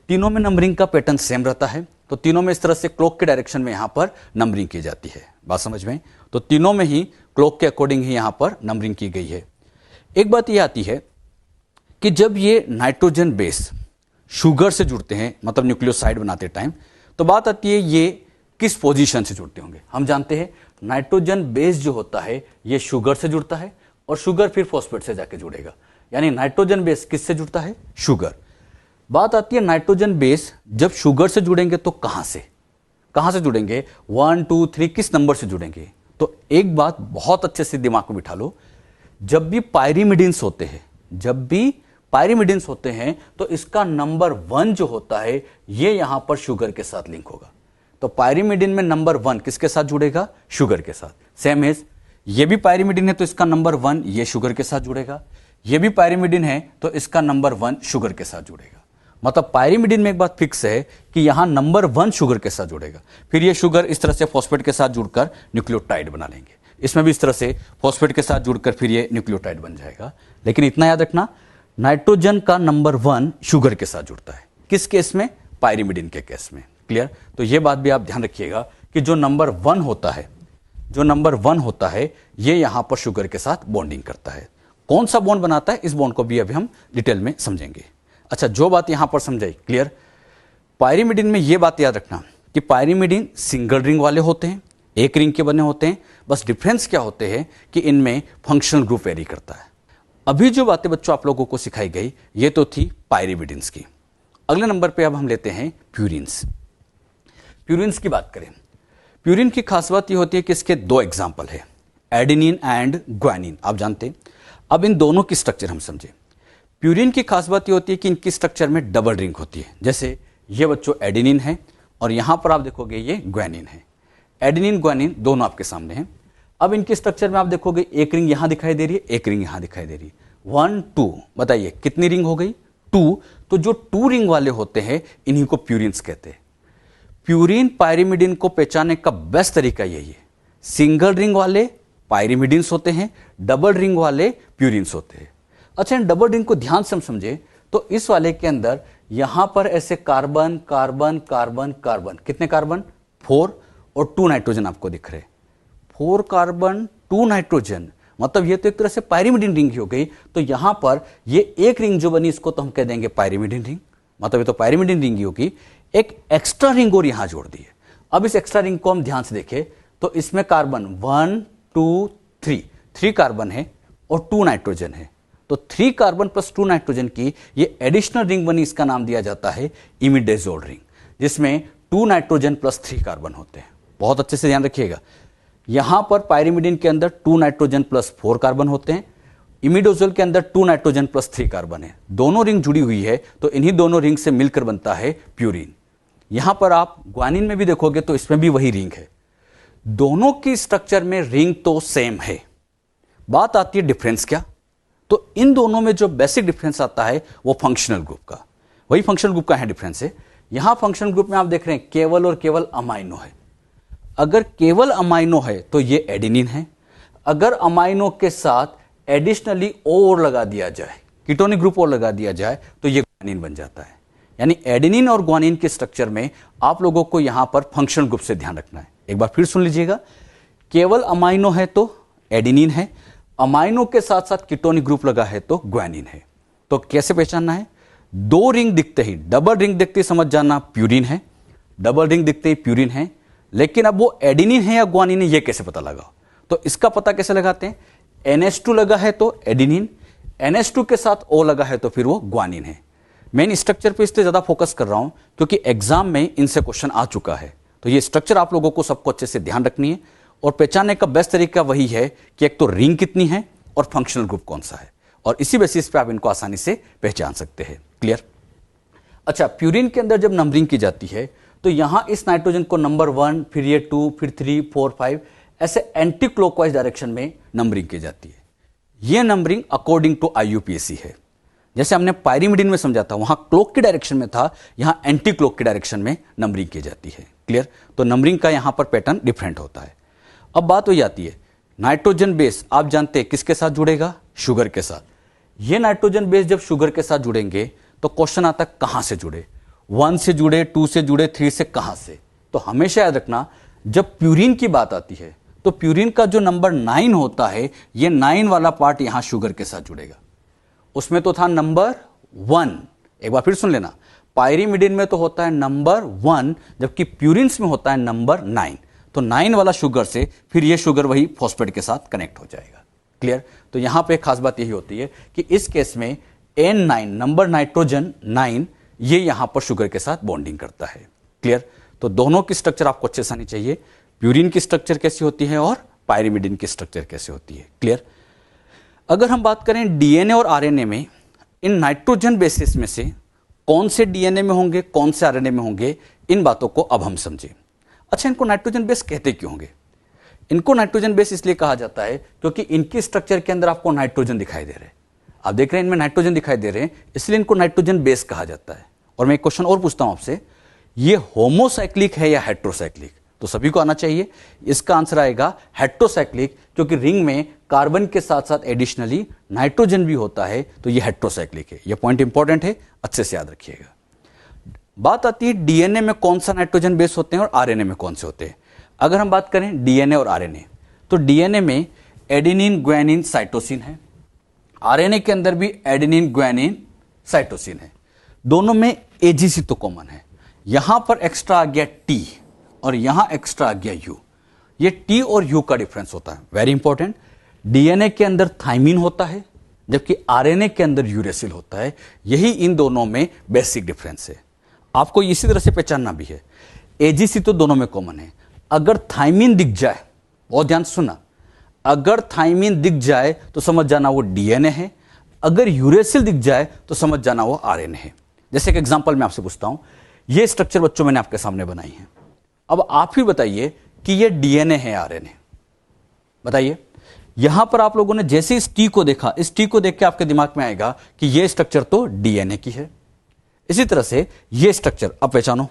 तीनों में नंबरिंग का पैटर्न सेम रहता है, तो तीनों में इस तरह से क्लॉक के डायरेक्शन में यहां पर नंबरिंग की जाती है। बात समझ में? तो तीनों में ही क्लॉक के अकॉर्डिंग ही यहां पर नंबरिंग की गई है। एक बात यह आती है कि जब ये नाइट्रोजन बेस शुगर से जुड़ते हैं, मतलब न्यूक्लियोसाइड बनाते टाइम, तो बात आती है ये किस पोजीशन से जुड़ते होंगे। हम जानते हैं नाइट्रोजन बेस जो होता है ये शुगर से जुड़ता है, और शुगर फिर फॉस्फेट से जाके जुड़ेगा। यानी नाइट्रोजन बेस किससे जुड़ता है? शुगर। बात आती है नाइट्रोजन बेस जब शुगर से जुड़ेंगे तो कहां से जुड़ेंगे? 1, 2, 3 किस नंबर से जुड़ेंगे? तो एक बात बहुत अच्छे से दिमाग में बिठा लो, जब भी पायरिमिडिन्स होते हैं तो इसका नंबर 1 जो होता है ये यहां पर शुगर के साथ लिंक होगा। तो पायरिमिडिन में नंबर 1 किसके साथ जुड़ेगा? शुगर के साथ। सेम एज ये भी पायरिमिडिन है तो इसका नंबर 1 ये शुगर के साथ जुड़ेगा, ये भी पायरिमिडिन है तो इसका नंबर 1 शुगर के साथ जुड़ेगा। मतलब पायरिमिडिन में एक बात फिक्स है कि यहां नंबर 1 शुगर के साथ जुड़ेगा, फिर ये शुगर इस तरह से फॉस्फेट के साथ जुड़कर न्यूक्लियोटाइड बना लेंगे, इसमें भी इस तरह से फॉस्फेट के साथ जुड़कर फिर ये न्यूक्लियोटाइड बन जाएगा। लेकिन इतना याद रखना, नाइट्रोजन का नंबर 1 शुगर के साथ जुड़ता है। किस केस में? पायरिमिडिन के केस में। क्लियर? तो ये बात भी आप ध्यान रखिएगा कि जो नंबर 1 होता है ये यहां पर शुगर के साथ बॉन्डिंग करता है। कौन सा बॉन्ड बनाता है, इस बॉन्ड को भी अभी हम डिटेल में समझेंगे। अच्छा, जो बात यहां पर समझाई क्लियर। पायरिमिडिन में यह बात याद रखना कि पायरिमिडिन सिंगल रिंग वाले होते हैं, एक रिंग के बने होते हैं, बस डिफरेंस क्या होते हैं कि इनमें फंक्शनल ग्रुप वेरी करता है। अभी जो बातें बच्चों आप लोगों को सिखाई गई ये तो थी पायरिमिडिन्स की। अगले नंबर पे अब हम लेते हैं प्यूरिन्स। प्यूरिन्स की बात करें, प्यूरिन की खास बात ये होती है कि इसके 2 एग्जाम्पल है, एडेनिन एंड ग्वानिन। आप जानते हैं, अब इन दोनों की स्ट्रक्चर हम समझें। प्यूरिन की खास बात ये होती है कि इनकी स्ट्रक्चर में डबल रिंग होती है। जैसे ये बच्चों एडेनिन है और यहां पर आप देखोगे ये ग्वानिन है। एडेनिन ग्वानिन दोनों आपके सामने हैं। अब इनके स्ट्रक्चर में आप देखोगे एक रिंग यहां दिखाई दे रही है, एक रिंग यहां दिखाई दे रही है। 1, 2 बताइए कितनी रिंग हो गई? 2। तो जो 2 रिंग वाले होते हैं इन्हीं को प्यूरिन्स कहते हैं। प्यूरिन पायरिमिडिन को पहचानने का बेस्ट तरीका यही है, सिंगल रिंग वाले पायरिमिडिन्स होते हैं, डबल रिंग वाले प्यूरिन्स होते हैं। अच्छा, इन डबल रिंग को ध्यान से हम समझे तो इस वाले के अंदर यहां पर ऐसे कार्बन कार्बन कार्बन कार्बन, कितने कार्बन? 4 और 2 नाइट्रोजन आपको दिख रहे। 4 कार्बन 2 नाइट्रोजन, मतलब ये तो एक तरह से पायरिमिडिन रिंग ही हो गई। तो यहां पर ये एक रिंग जो बनी इसको तो हम कह देंगे पायरिमिडिन रिंग, मतलब ये तो पायरिमिडिन रिंग ही होगी। एक एक्स्ट्रा रिंग और यहां जोड़ दी है। अब इस एक्स्ट्रा रिंग को हम ध्यान से देखें तो इसमें कार्बन 1, 2, 3 कार्बन है और 2 नाइट्रोजन है। तो 3 कार्बन प्लस 2 नाइट्रोजन की ये एडिशनल रिंग बनी, इसका नाम दिया जाता है इमिडाजोल रिंग, जिसमें 2 नाइट्रोजन प्लस 3 कार्बन होते हैं। बहुत अच्छे से ध्यान रखिएगा, यहां पर पायरिमिडिन के अंदर 2 नाइट्रोजन प्लस 4 कार्बन होते हैं, इमिडाजोल के अंदर 2 नाइट्रोजन प्लस 3 कार्बन है। दोनों रिंग जुड़ी हुई है तो इन्हीं दोनों रिंग से मिलकर बनता है प्यूरिन। यहां पर आप ग्वानिन में भी देखोगे तो इसमें भी वही रिंग है। दोनों की स्ट्रक्चर में रिंग तो सेम है। बात आती है डिफरेंस क्या, तो इन दोनों में जो बेसिक डिफरेंस आता है वो फंक्शनल ग्रुप का, वही फंक्शनल ग्रुप का है डिफरेंस है। यहां फंक्शनल ग्रुप में आप देख रहे हैं केवल और केवल अमाइनो है। अगर केवल अमाइनो है तो ये एडेनिन है, अगर अमाइनो के साथ एडिशनली ओ और लगा दिया जाए, कीटोनिक ग्रुप और लगा दिया जाए, तो ये ग्वानिन बन जाता है। यानी एडेनिन और ग्वानिन के स्ट्रक्चर में आप लोगों को यहां पर फंक्शनल ग्रुप से ध्यान रखना है। एक बार फिर सुन लीजिएगा, केवल अमाइनो है तो एडेनिन है, अमाइनो के साथ साथ कीटोनिक ग्रुप लगा है तो ग्वानिन है। तो कैसे पहचानना है? दो रिंग दिखते ही, डबल रिंग दिखते ही समझ जाना प्यूरिन है, डबल रिंग दिखते ही प्यूरिन है। लेकिन अब वो एडेनिन है या ग्वानिन है, ये कैसे पता लगा? तो इसका पता कैसे लगाते हैं? NH2 लगा है तो एडेनिन, NH2 के साथ O लगा है तो फिर वो ग्वानिन है। मैं स्ट्रक्चर पे इसलिए ज्यादा फोकस कर रहा हूं क्योंकि एग्जाम में इनसे क्वेश्चन आ चुका है। तो ये स्ट्रक्चर आप लोगों को सबको अच्छे से ध्यान रखनी है, और पहचानने का बेस्ट तरीका वही है कि एक तो रिंग कितनी है और फंक्शनल ग्रुप कौन सा है, और इसी बेसिस पे आप इनको आसानी से पहचान सकते हैं। क्लियर? अच्छा, प्यूरिन के अंदर जब नंबरिंग की जाती है तो यहां इस नाइट्रोजन को नंबर 1, फिर ये 2, फिर 3, 4, 5 ऐसे एंटी क्लॉकवाइज डायरेक्शन में नंबरिंग की जाती है। यह नंबरिंग अकॉर्डिंग टू IUPAC है। जैसे हमने पायरिमिडिन में समझा था, वहां क्लॉक की डायरेक्शन में था, यहां एंटी क्लॉक की डायरेक्शन में नंबरिंग की जाती है। क्लियर? तो नंबरिंग का यहां पर पैटर्न डिफरेंट होता है। अब बात हो जाती है नाइट्रोजन बेस, आप जानते हैं किसके साथ जुड़ेगा? शुगर के साथ। ये नाइट्रोजन बेस जब शुगर के साथ जुड़ेंगे तो क्वेश्चन आता है कहां से जुड़े, 1 से जुड़े, 2 से जुड़े, 3 से, कहां से? तो हमेशा याद रखना, जब प्यूरिन की बात आती है तो प्यूरिन का जो नंबर 9 होता है, ये 9 वाला पार्ट यहां शुगर के साथ जुड़ेगा। उसमें तो था नंबर 1, एक बार फिर सुन लेना, पायरिमिडिन में तो होता है नंबर 1, जबकि प्यूरिन्स में होता है नंबर 9। तो 9 वाला शुगर से फिर ये शुगर वही फॉस्फेट के साथ कनेक्ट हो जाएगा। क्लियर? तो यहां पे खास बात यही होती है कि इस केस में N9 नंबर नाइट्रोजन 9 ये यहां पर शुगर के साथ बॉन्डिंग करता है। क्लियर? तो दोनों की स्ट्रक्चर आपको अच्छे से आनी चाहिए, प्यूरिन की स्ट्रक्चर कैसी होती है और पायरिमिडिन की स्ट्रक्चर कैसे होती है। क्लियर? अगर हम बात करें DNA और RNA में, इन नाइट्रोजन बेसिस में से कौन से DNA में होंगे, कौन से RNA में होंगे, इन बातों को अब हम समझें। अच्छा, इनको नाइट्रोजन बेस कहते क्यों होंगे? इनको नाइट्रोजन बेस इसलिए कहा जाता है क्योंकि इनकी स्ट्रक्चर के अंदर आपको नाइट्रोजन दिखाई दे रहे हैं। आप देख रहे हैं इनमें नाइट्रोजन दिखाई दे रहे हैं, इसलिए इनको नाइट्रोजन बेस कहा जाता है। और मैं एक क्वेश्चन और पूछता हूं आपसे, ये होमोसाइक्लिक है या हेट्रोसाइक्लिक? तो सभी को आना चाहिए, इसका आंसर आएगा हेट्रोसाइक्लिक, क्योंकि रिंग में कार्बन के साथ साथ एडिशनली नाइट्रोजन भी होता है, तो ये हेट्रोसाइक्लिक है। ये पॉइंट इंपॉर्टेंट है, अच्छे से याद रखिएगा। बात आती है DNA में कौन सा नाइट्रोजन बेस होते हैं और RNA में कौन से होते हैं। अगर हम बात करें DNA और RNA, तो DNA में एडेनिन, ग्वानिन, साइटोसिन है, RNA के अंदर भी एडेनिन, ग्वानिन, साइटोसिन है। दोनों में AGC तो कॉमन है, यहां पर एक्स्ट्रा आ गया T और यहां एक्स्ट्रा आ गया U। ये T और U का डिफरेंस होता है, वेरी इंपॉर्टेंट। DNA के अंदर थाइमिन होता है, जबकि RNA के अंदर यूरेसिल होता है। यही इन दोनों में बेसिक डिफरेंस है, आपको इसी तरह से पहचानना भी है। AGC तो दोनों में कॉमन है। अगर थाइमिन दिख जाए, बहुत ध्यान सुनना, अगर थाइमिन दिख जाए तो समझ जाना वो DNA है, अगर यूरेसिल दिख जाए तो समझ जाना वो RNA है। जैसे एक एग्जांपल मैं आपसे पूछता हूं, ये स्ट्रक्चर बच्चों मैंने आपके सामने बनाई है, अब आप ही बताइए कि ये DNA है RNA? बताइए। यहां पर आप लोगों ने जैसे इस T को देखा, इस T को देख के आपके दिमाग में आएगा कि ये स्ट्रक्चर तो DNA की है। इसी तरह से ये स्ट्रक्चर अब पहचानो,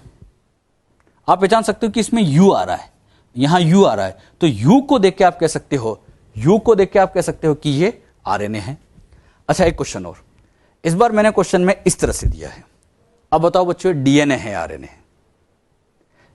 आप पहचान सकते हो कि इसमें U आ रहा है, यहां U आ रहा है, तो U को देख के आप कह सकते हो, U को देख के आप कह सकते हो कि ये RNA है। अच्छा, एक क्वेश्चन और, इस बार मैंने क्वेश्चन में इस तरह से दिया है, अब बताओ बच्चों DNA है RNA?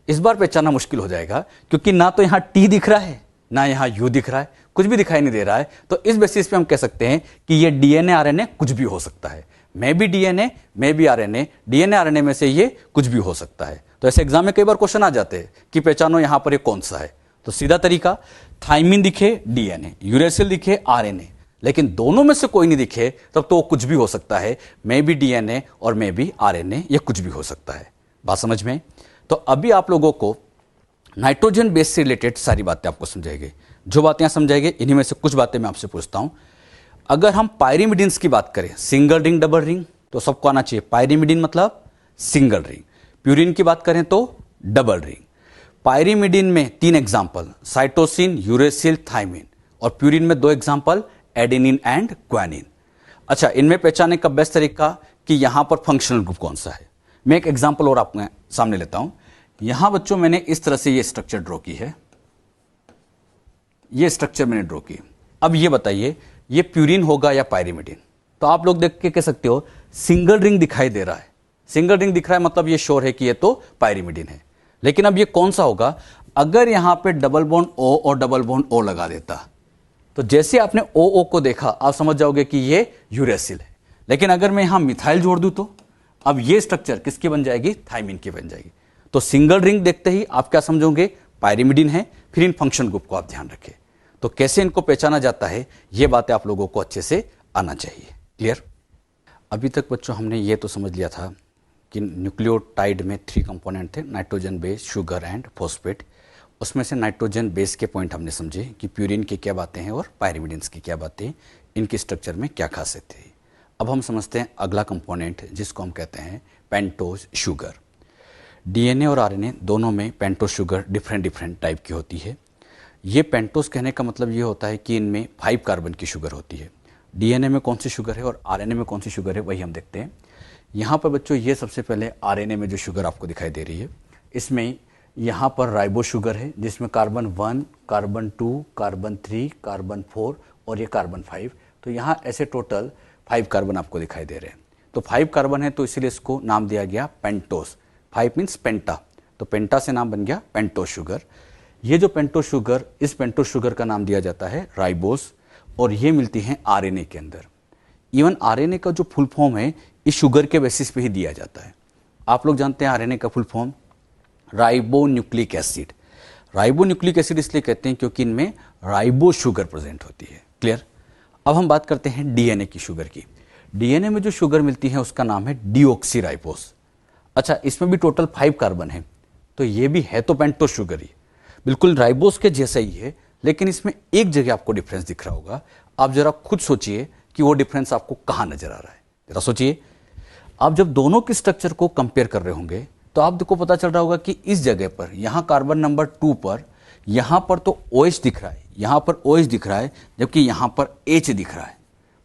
इस बार पहचानना मुश्किल हो जाएगा, क्योंकि ना तो यहां T दिख रहा है, ना यहां U दिख रहा है, कुछ भी दिखाई नहीं दे रहा है। तो इस बेसिस पे हम कह सकते हैं कि ये DNA RNA कुछ भी हो सकता है, मैं भी DNA, मैं भी RNA, DNA RNA में से ये कुछ भी हो सकता है। तो ऐसे एग्जाम में कई बार क्वेश्चन आ जाते हैं कि पहचानो यहां पर ये कौन सा है। तो सीधा तरीका, थाइमिन दिखे DNA, यूरेसिल दिखे RNA, लेकिन दोनों में से कोई नहीं दिखे तब तो वो कुछ भी हो सकता है, मैं भी DNA और मैं भी RNA, ये कुछ भी हो सकता है। बात समझ में? तो अभी आप लोगों को नाइट्रोजन बेस से रिलेटेड सारी बातें आपको समझाएंगे। जो बातें समझाएंगे इन्हीं में से कुछ बातें मैं आपसे पूछता हूं। अगर हम पायरिमिडिन्स की बात करें, सिंगल रिंग, डबल रिंग, तो सबको आना चाहिए पायरिमिडिन मतलब सिंगल रिंग। प्यूरिन की बात करें तो डबल रिंग। पायरिमिडिन में 3 एग्जाम्पल, साइटोसिन, यूरेसिल, थाइमिन, और प्यूरिन में 2 एग्जाम्पल, एडेनिन एंड ग्वानिन। अच्छा, इनमें पहचानने का बेस्ट तरीका कि यहां पर फंक्शनल ग्रुप कौन सा है। मैं एक एग्जाम्पल और आपके सामने लेता हूं। यहां बच्चों मैंने इस तरह से ये स्ट्रक्चर ड्रॉ की है, ये स्ट्रक्चर मैंने ड्रॉ की। अब ये बताइए ये प्यूरिन होगा या पायरिमिडिन। तो आप लोग देख के कह सकते हो सिंगल रिंग दिखाई दे रहा है, सिंगल रिंग दिख रहा है मतलब ये श्योर है कि ये तो पायरिमिडिन है। लेकिन अब ये कौन सा होगा, अगर यहां पे डबल बॉन्ड O और डबल बॉन्ड O लगा देता तो जैसे आपने OO को देखा आप समझ जाओगे कि ये यूरेसिल है। लेकिन अगर मैं यहां मिथाइल जोड़ दूं तो अब ये स्ट्रक्चर किसकी बन जाएगी, थाइमिन की बन जाएगी। तो सिंगल रिंग देखते ही आप क्या समझोगे, पायरिमिडिन है। फिर इन फंक्शन ग्रुप को आप ध्यान रखें। तो कैसे इनको पहचाना जाता है ये बातें आप लोगों को अच्छे से आना चाहिए। क्लियर? अभी तक बच्चों हमने ये तो समझ लिया था कि न्यूक्लियोटाइड में 3 कंपोनेंट थे, nitrogen base, sugar and phosphate. उसमें से नाइट्रोजन बेस के पॉइंट हमने समझे कि प्यूरिन की क्या बातें हैं और पायरिमिडिन्स की क्या बातें हैं, इनके स्ट्रक्चर में क्या खासियत है। अब हम समझते हैं अगला कंपोनेंट जिसको हम कहते हैं पेंटोज शुगर। डीएनए और आरएनए दोनों में पेंटोज शुगर डिफरेंट टाइप की होती है। ये पेंटोज कहने का मतलब ये होता है कि इनमें 5 कार्बन की शुगर होती है। डीएनए में कौन सी शुगर है और आरएनए में कौन सी शुगर है वही हम देखते हैं। यहाँ पर बच्चों ये सबसे पहले आरएनए में जो शुगर आपको दिखाई दे रही है, इसमें यहाँ पर राइबो शुगर है जिसमें कार्बन 1, कार्बन 2, कार्बन 3, कार्बन 4 और ये कार्बन 5। तो यहाँ ऐसे टोटल 5 कार्बन आपको दिखाई दे रहे हैं। तो 5 कार्बन है तो इसीलिए इसको नाम दिया गया पेंटोस। 5 मीन्स पेंटा, तो पेंटा से नाम बन गया पेंटोस शुगर। ये जो पेंटोस शुगर, इस पेंटोस शुगर का नाम दिया जाता है राइबोस और ये मिलती हैं आरएनए के अंदर। इवन आरएनए का जो फुल फॉर्म है इस शुगर के बेसिस पे ही दिया जाता है। आप लोग जानते हैं आरएनए का full form ribo nucleic acid. Ribo nucleic acid इसलिए कहते हैं क्योंकि इनमें राइबो शुगर प्रेजेंट होती है। क्लियर? अब हम बात करते हैं डीएनए की शुगर की। डीएनए में जो शुगर मिलती है उसका नाम है डीऑक्सीराइबोस। अच्छा, इसमें भी टोटल 5 कार्बन है, तो ये भी है तो पेंटोस शुगर ही, बिल्कुल राइबोस के जैसा ही है। लेकिन इसमें एक जगह आपको डिफरेंस दिख रहा होगा। आप जरा खुद सोचिए कि वो डिफरेंस आपको कहां नजर आ रहा है। जरा सोचिए, आप जब दोनों के स्ट्रक्चर को कंपेयर कर रहे होंगे तो आपको पता चल रहा होगा कि इस जगह पर यहां कार्बन नंबर 2 पर यहां पर तो OH दिख रहा है, यहां पर OH दिख रहा है, जबकि यहां पर H दिख रहा है।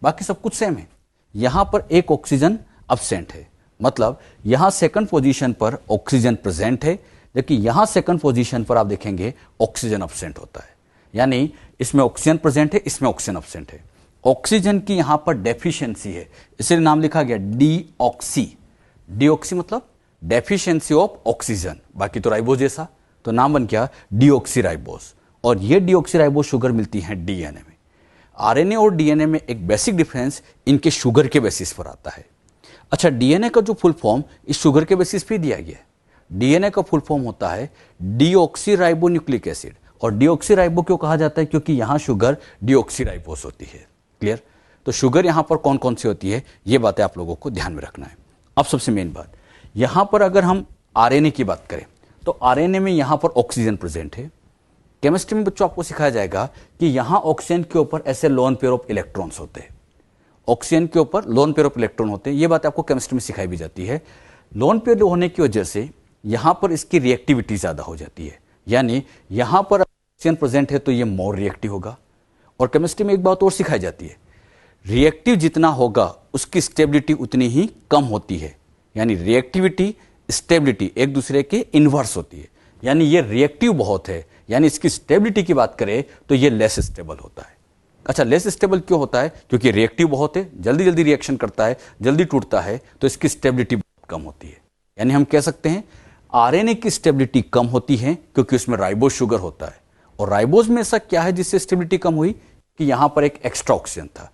बाकी सब कुछ सेम है। यहां पर एक ऑक्सीजन अब्सेंट है, मतलब यहां सेकंड पोजीशन पर ऑक्सीजन प्रेजेंट है, जबकि यहां सेकंड पोजीशन पर आप देखेंगे ऑक्सीजन अब्सेंट होता है। यानी इसमें ऑक्सीजन प्रेजेंट है, इसमें ऑक्सीजन अब्सेंट है। ऑक्सीजन की यहां पर डेफिशिएंसी है, इसलिए नाम लिखा गया डीऑक्सी। डीऑक्सी मतलब डेफिशिएंसी ऑफ ऑक्सीजन, बाकी तो राइबोस जैसा, तो नाम बन गया डीऑक्सीराइबोस। और ये डीऑक्सीराइबोस शुगर मिलती है डीएनए में। आरएनए और डीएनए में एक बेसिक डिफरेंस इनके शुगर के बेसिस पर आता है। अच्छा, डीएनए का जो फुल फॉर्म इस शुगर के बेसिस पे दिया गया है। डीएनए का फुल फॉर्म होता है डीऑक्सीराइबो न्यूक्लिक एसिड। और डीऑक्सीराइबो क्यों कहा जाता है, क्योंकि यहां शुगर डीऑक्सीराइबोस होती है। क्लियर? तो शुगर यहां पर कौन कौन सी होती है ये बातें आप लोगों को ध्यान में रखना है। अब सबसे मेन बात, यहां पर अगर हम आरएनए की बात करें तो आरएनए में यहां पर ऑक्सीजन प्रेजेंट है। केमिस्ट्री में बच्चों आपको सिखाया जाएगा कि यहां ऑक्सीजन के ऊपर ऐसे लोन पेयर ऑफ इलेक्ट्रॉन्स होते हैं। ऑक्सीजन के ऊपर लोन पेयर ऑफ इलेक्ट्रॉन होते हैं। ये बात आपको केमिस्ट्री में सिखाई भी जाती है। लोन पेयर होने की वजह से यहां पर इसकी रिएक्टिविटी ज्यादा हो जाती है, यानी यहां पर ऑक्सीजन प्रेजेंट है तो ये मोर रिएक्टिव होगा। और केमिस्ट्री में एक बात और सिखाई जाती है, रिएक्टिव जितना होगा उसकी स्टेबिलिटी उतनी ही कम होती है। यानी रिएक्टिविटी स्टेबिलिटी एक दूसरे के इनवर्स होती है। यानी ये रिएक्टिव बहुत है, यानी इसकी स्टेबिलिटी की बात करें तो ये लेस स्टेबल होता है। अच्छा, लेस स्टेबल क्यों होता है? क्योंकि रिएक्टिव बहुत है, जल्दी जल्दी रिएक्शन करता है, जल्दी टूटता है, तो इसकी स्टेबिलिटी बहुत कम होती है। यानी हम कह सकते हैं आरएनए की स्टेबिलिटी कम होती है क्योंकि उसमें राइबोस शुगर होता है। और राइबोस में ऐसा क्या है जिससे स्टेबिलिटी कम हुई कि यहां पर एक एक्स्ट्रा ऑक्सीजन था।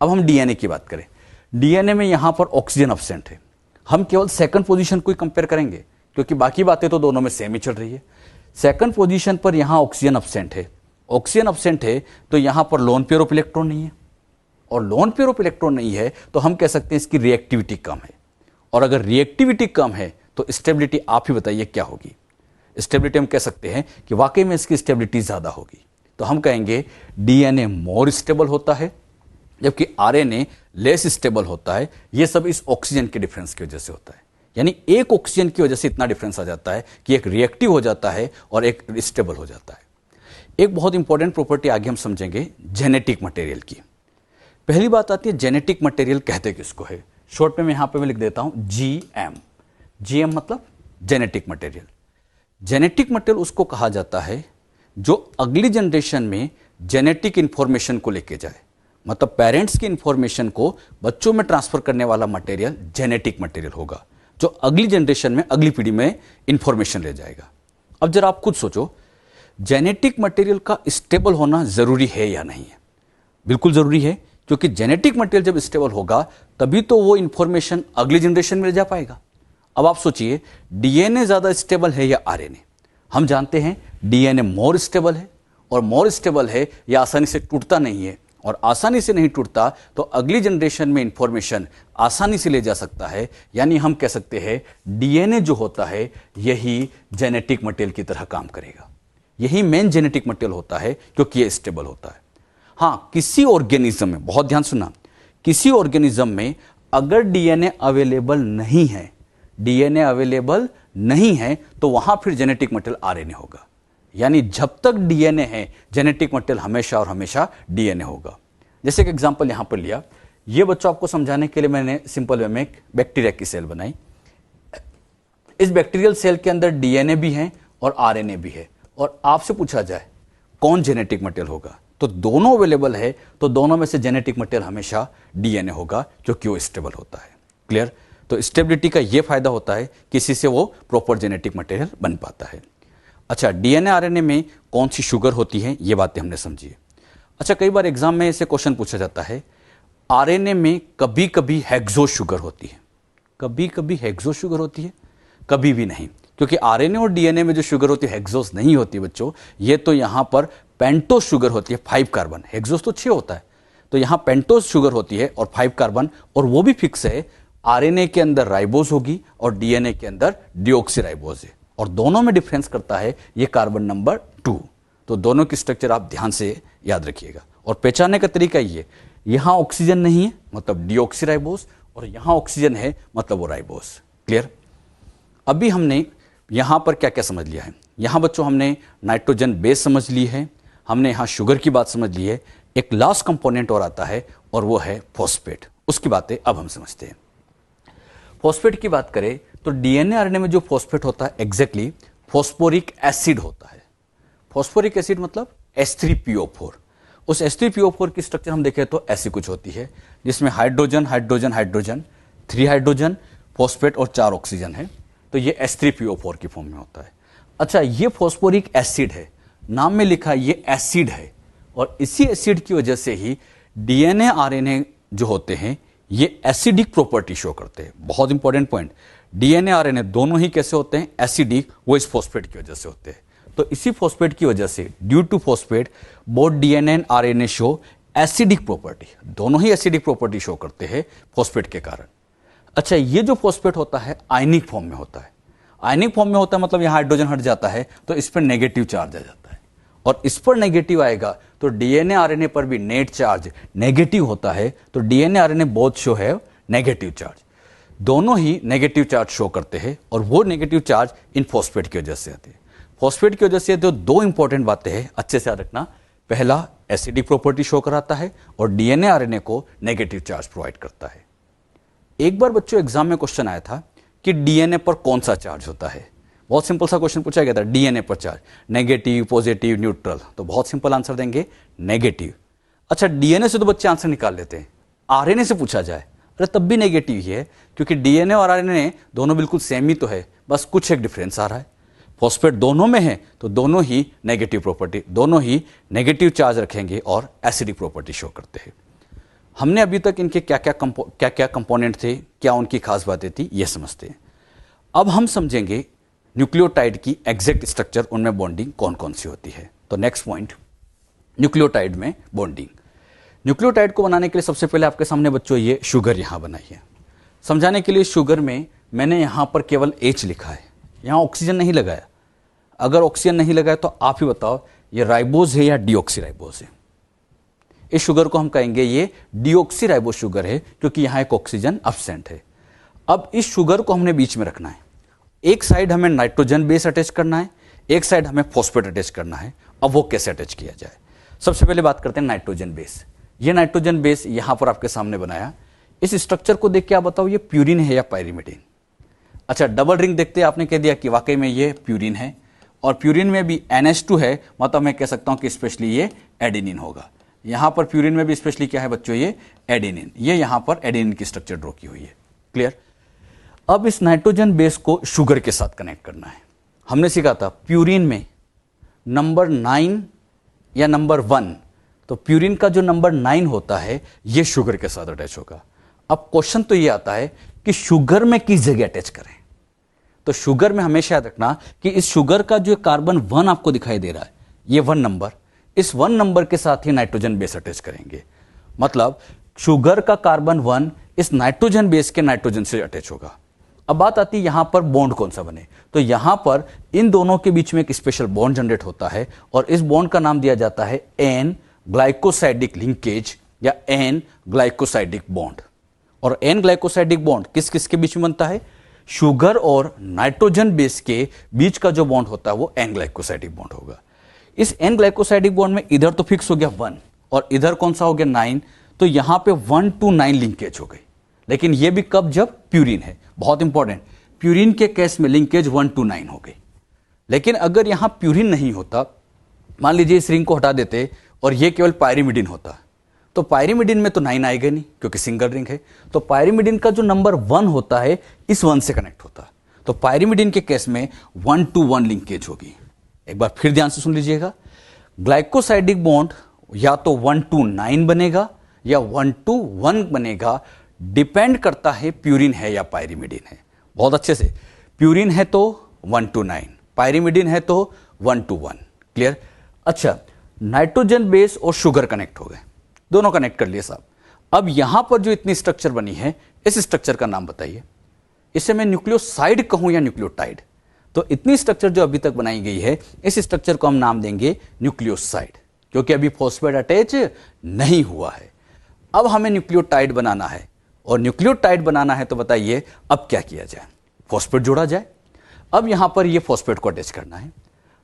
अब हम डीएनए की बात करें, डीएनए में यहां पर ऑक्सीजन अब्सेंट है। हम केवल सेकंड पोजीशन को ही कंपेयर करेंगे क्योंकि बाकी बातें तो दोनों में सेम ही चल रही है। सेकंड पोजीशन पर यहां ऑक्सीजन अब्सेंट है। ऑक्सीजन अब्सेंट है तो यहां पर लोन पेयर ऑफ इलेक्ट्रॉन नहीं है, और लोन पेयर ऑफ इलेक्ट्रॉन नहीं है तो हम कह सकते हैं इसकी रिएक्टिविटी कम है। और अगर रिएक्टिविटी कम है तो स्टेबिलिटी आप ही बताइए क्या होगी? स्टेबिलिटी हम कह सकते हैं कि वाकई में इसकी स्टेबिलिटी ज्यादा होगी, तो हम कहेंगे डीएनए मोर स्टेबल होता है जबकि आरएनए लेस स्टेबल होता है। यह सब इस ऑक्सीजन के डिफरेंस की वजह से होता है। यानी एक ऑक्सीजन की वजह से इतना डिफरेंस आ जाता है कि एक रिएक्टिव हो जाता है और एक स्टेबल हो जाता है। एक बहुत इंपॉर्टेंट प्रॉपर्टी आगे हम समझेंगे जेनेटिक मटेरियल की। पहली बात आती है जेनेटिक मटेरियल कहते किसको है? शॉर्ट में यहां पे मैं लिख देता हूं जीएम। जीएम मतलब जेनेटिक मटेरियल। जेनेटिक मटेरियल उसको कहा जाता है जो अगली जनरेशन में जेनेटिक इंफॉर्मेशन को लेके जाए। मतलब पेरेंट्स की इंफॉर्मेशन को बच्चों में ट्रांसफर करने वाला मटेरियल जेनेटिक मटेरियल होगा, जो अगली जनरेशन में, अगली पीढ़ी में इंफॉर्मेशन ले जाएगा। अब जरा आप खुद सोचो, जेनेटिक मटेरियल का स्टेबल होना जरूरी है या नहीं है? बिल्कुल जरूरी है, क्योंकि जेनेटिक मटेरियल जब स्टेबल होगा तभी तो वो इंफॉर्मेशन अगली जनरेशन में ले जा पाएगा। अब आप सोचिए, डीएनए ज्यादा स्टेबल है या आरएनए? हम जानते हैं डीएनए मोर स्टेबल है, और मोर स्टेबल है या आसानी से टूटता नहीं है, और आसानी से नहीं टूटता तो अगली जनरेशन में इंफॉर्मेशन आसानी से ले जा सकता है। यानी हम कह सकते हैं डीएनए जो होता है यही जेनेटिक मटेरियल की तरह काम करेगा, यही मेन जेनेटिक मटेरियल होता है, क्योंकि ये स्टेबल होता है। हाँ, किसी ऑर्गेनिज्म में, बहुत ध्यान सुनना, किसी ऑर्गेनिज्म में अगर डीएनए अवेलेबल नहीं है, डीएनए अवेलेबल नहीं है, तो वहां फिर जेनेटिक मटेरियल आरएनए होगा। यानी जब तक डीएनए है, जेनेटिक मटेरियल हमेशा और हमेशा डीएनए होगा। जैसे एक एग्जांपल यहां पर लिया, ये बच्चों आपको समझाने के लिए मैंने सिंपल वे में एक बैक्टीरिया की सेल बनाई। इस बैक्टीरियल सेल के अंदर डीएनए भी है और आरएनए भी है, और आपसे पूछा जाए कौन जेनेटिक मटेरियल होगा, तो दोनों अवेलेबल है, तो दोनों में से जेनेटिक मटेरियल हमेशा डीएनए होगा, क्योंकि वो स्टेबल होता है। क्लियर? तो स्टेबिलिटी का ये फायदा होता है, किसी से वो प्रॉपर जेनेटिक मटेरियल बन पाता है। अच्छा, डीएनए आरएनए में कौन सी शुगर होती है, ये बातें हमने समझी। अच्छा, कई बार एग्जाम में ऐसे क्वेश्चन पूछा जाता है, आरएनए में कभी कभी हेक्सो शुगर होती है, कभी कभी हेक्सो शुगर होती है, कभी भी नहीं, क्योंकि आरएनए और डीएनए में जो शुगर होती है हेक्सोस नहीं होती बच्चों, ये तो यहां पर पेंटोस शुगर होती है, 5 कार्बन। हेक्सोस तो 6 होता है, तो यहां पेंटोस शुगर होती है और 5 कार्बन, और वो भी फिक्स है। आरएनए के अंदर राइबोज होगी और डीएनए के अंदर डीऑक्सीराइबोज है, और दोनों में डिफरेंस करता है ये कार्बन नंबर 2। तो दोनों की स्ट्रक्चर आप ध्यान से याद रखिएगा, और पहचानने का तरीका ये, यहां ऑक्सीजन नहीं है मतलब डीऑक्सीराइबोज, और यहां ऑक्सीजन है मतलब वो राइबोज। क्लियर? अभी हमने यहां पर क्या क्या समझ लिया है? यहां बच्चों हमने नाइट्रोजन बेस समझ ली है, हमने यहां शुगर की बात समझ ली है। एक लास्ट कंपोनेंट और आता है, और वो है फॉस्फेट। उसकी बातें अब हम समझते हैं। फॉस्फेट की बात करें तो डीएनए आरएनए में जो फॉस्फेट होता है एग्जैक्टली फॉस्फोरिक एसिड होता है। फॉस्फोरिक एसिड मतलब H3PO4। उस H3PO4 की स्ट्रक्चर हम देखें तो ऐसी कुछ होती है, जिसमें hydrogen hydrogen hydrogen, 3 hydrogen, phosphate और 4 ऑक्सीजन है। तो ये H3PO4 की फॉर्म में होता है। अच्छा, ये फॉस्फोरिक एसिड है, नाम में लिखा ये एसिड है, और इसी एसिड की वजह से ही डीएनए आरएनए जो होते हैं ये एसिडिक प्रॉपर्टी शो करते हैं। बहुत इंपॉर्टेंट पॉइंट, डीएनए आरएनए दोनों ही कैसे होते हैं? एसिडिक। वो इस फॉस्फेट की वजह से होते हैं। तो इसी फॉस्फेट की वजह से, due to phosphate, both DNA and RNA show acidic property. दोनों ही एसिडिक प्रॉपर्टी शो करते हैं फॉस्फेट के कारण। अच्छा, ये जो फॉस्फेट होता है आयनिक फॉर्म में होता है। आयनिक फॉर्म में होता है मतलब यहां हाइड्रोजन हट जाता है, तो इस पर नेगेटिव चार्ज आ जाता है, और इस पर नेगेटिव आएगा तो डीएनए आरएनए पर भी नेट चार्ज नेगेटिव होता है। तो डीएनए आरएनए बोथ शो है नेगेटिव चार्ज, दोनों ही नेगेटिव चार्ज शो करते हैं, और वो नेगेटिव चार्ज इन फॉस्फेट की वजह से आते हैं। फॉस्फेट की वजह से तो 2 इंपॉर्टेंट बातें हैं, अच्छे से याद रखना। पहला, एसिडिक प्रॉपर्टी शो कराता है, और डीएनए आरएनए को नेगेटिव चार्ज प्रोवाइड करता है। एक बार बच्चों एग्जाम में क्वेश्चन आया था कि डीएनए पर कौन सा चार्ज होता है। बहुत सिंपल सा क्वेश्चन पूछा गया था, डीएनए पर चार्ज नेगेटिव, पॉजिटिव, न्यूट्रल। तो बहुत सिंपल आंसर देंगे नेगेटिव। अच्छा, डीएनए से तो बच्चे आंसर निकाल लेते हैं, आरएनए से पूछा जाए अरे तब भी नेगेटिव ही है, क्योंकि डीएनए और आरएनए दोनों बिल्कुल सेम ही तो है, बस कुछ एक डिफरेंस आ रहा है। फॉस्फेट दोनों में है तो दोनों ही नेगेटिव प्रॉपर्टी, दोनों ही नेगेटिव चार्ज रखेंगे और एसिडिक प्रॉपर्टी शो करते हैं। हमने अभी तक इनके क्या क्या कंपोनेंट थे, क्या उनकी खास बातें थी, ये समझते हैं। अब हम समझेंगे न्यूक्लियोटाइड की एग्जैक्ट स्ट्रक्चर, उनमें बॉन्डिंग कौन कौन सी होती है। तो नेक्स्ट पॉइंट, न्यूक्लियोटाइड में बॉन्डिंग। न्यूक्लियोटाइड को बनाने के लिए सबसे पहले आपके सामने बच्चों ये शुगर यहां बनाई है। समझाने के लिए शुगर में मैंने यहां पर केवल H लिखा है, यहां ऑक्सीजन नहीं लगाया। अगर ऑक्सीजन नहीं लगाया तो आप ही बताओ ये राइबोज है या डीऑक्सीराइबोज है? इस शुगर को हम कहेंगे ये डीऑक्सीराइबोज शुगर है, क्योंकि यहां एक ऑक्सीजन एब्सेंट है। अब इस शुगर को हमने बीच में रखना है, एक साइड हमें नाइट्रोजन बेस अटैच करना है, एक साइड हमें फॉस्फेट अटैच करना है। अब वो कैसे अटैच किया जाए? सबसे पहले बात करते हैं नाइट्रोजन बेस। ये नाइट्रोजन बेस यहां पर आपके सामने बनाया। इस स्ट्रक्चर को देख के आप बताओ ये प्यूरिन है या पायरिमिडिन? अच्छा, डबल रिंग देखते आपने कह दिया कि वाकई में ये प्यूरिन है, और प्यूरिन में भी NH2 है, मतलब मैं कह सकता हूं कि स्पेशली ये एडेनिन होगा। यहां पर प्यूरिन में भी स्पेशली क्या है बच्चों, ये एडेनिन, ये यहां पर एडेनिन की स्ट्रक्चर ड्रॉ की हुई है। क्लियर। अब इस नाइट्रोजन बेस को शुगर के साथ कनेक्ट करना है। हमने सीखा था प्यूरिन में नंबर 9 या नंबर 1, तो प्यूरिन का जो नंबर 9 होता है ये शुगर के साथ अटैच होगा। अब क्वेश्चन तो ये आता है कि शुगर में किस जगह अटैच करें। तो शुगर में हमेशा याद रखना कि इस शुगर का जो कार्बन 1 आपको दिखाई दे रहा है, ये 1 नंबर, इस 1 नंबर के साथ ही नाइट्रोजन बेस अटैच करेंगे। मतलब शुगर का कार्बन 1 इस नाइट्रोजन बेस के नाइट्रोजन से अटैच होगा। अब बात आती है यहां पर बॉन्ड कौन सा बने, तो यहां पर इन दोनों के बीच में एक स्पेशल बॉन्ड जनरेट होता है और इस बॉन्ड का नाम दिया जाता है एन ग्लाइकोसाइडिक लिंकेज या एन ग्लाइकोसाइडिक बॉन्ड। और एन ग्लाइकोसाइडिक बॉन्ड किस किस के बीच में बनता है, शुगर और नाइट्रोजन बेस के बीच का जो बॉन्ड होता है वो एन ग्लाइकोसाइडिक बॉन्ड होगा। इस एन ग्लाइकोसाइडिक बॉन्ड में इधर तो फिक्स हो गया 1 और इधर कौन सा हो गया 9, तो यहां पे 1 to 9 लिंकेज हो गई। लेकिन ये भी कब, जब प्यूरिन है। बहुत इंपॉर्टेंट, प्यूरिन के केस में लिंकेज 1 to 9 हो गई। लेकिन अगर यहां प्यूरिन नहीं होता, मान लीजिए इस रिंग को हटा देते और ये केवल पायरिमिडिन होता, तो पायरिमिडिन में तो 9 आएगा नहीं क्योंकि सिंगल रिंग है। तो पायरिमिडिन का जो नंबर 1 होता है इस 1 से कनेक्ट होता, तो पायरिमिडिन के केस में 1 to 1 लिंकेज होगी। एक बार फिर ध्यान से सुन लीजिएगा, ग्लाइकोसाइडिक बॉन्ड या तो 1 to 9 बनेगा या 1 to 1 बनेगा, डिपेंड करता है प्यूरिन है या पायरिमिडिन है। बहुत अच्छे से, प्यूरिन है तो 1 to 9, पायरिमिडिन है तो 1 to 1। क्लियर। अच्छा, नाइट्रोजन बेस और शुगर कनेक्ट हो गए, दोनों कनेक्ट कर लिए साहब। अब यहां पर जो इतनी स्ट्रक्चर बनी है, इस स्ट्रक्चर का नाम बताइए। इसे मैं न्यूक्लियोसाइड कहूं या न्यूक्लियोटाइड, तो इतनी स्ट्रक्चर जो अभी तक बनाई गई है, इस स्ट्रक्चर को हम नाम देंगे न्यूक्लियोसाइड, क्योंकि अभी फॉस्फेट अटैच नहीं हुआ है। अब हमें न्यूक्लियोटाइड बनाना है, और न्यूक्लियोटाइड बनाना है तो बताइए अब क्या किया जाए, फॉस्फेट जोड़ा जाए। अब यहां पर ये फॉस्फेट को अटैच करना है।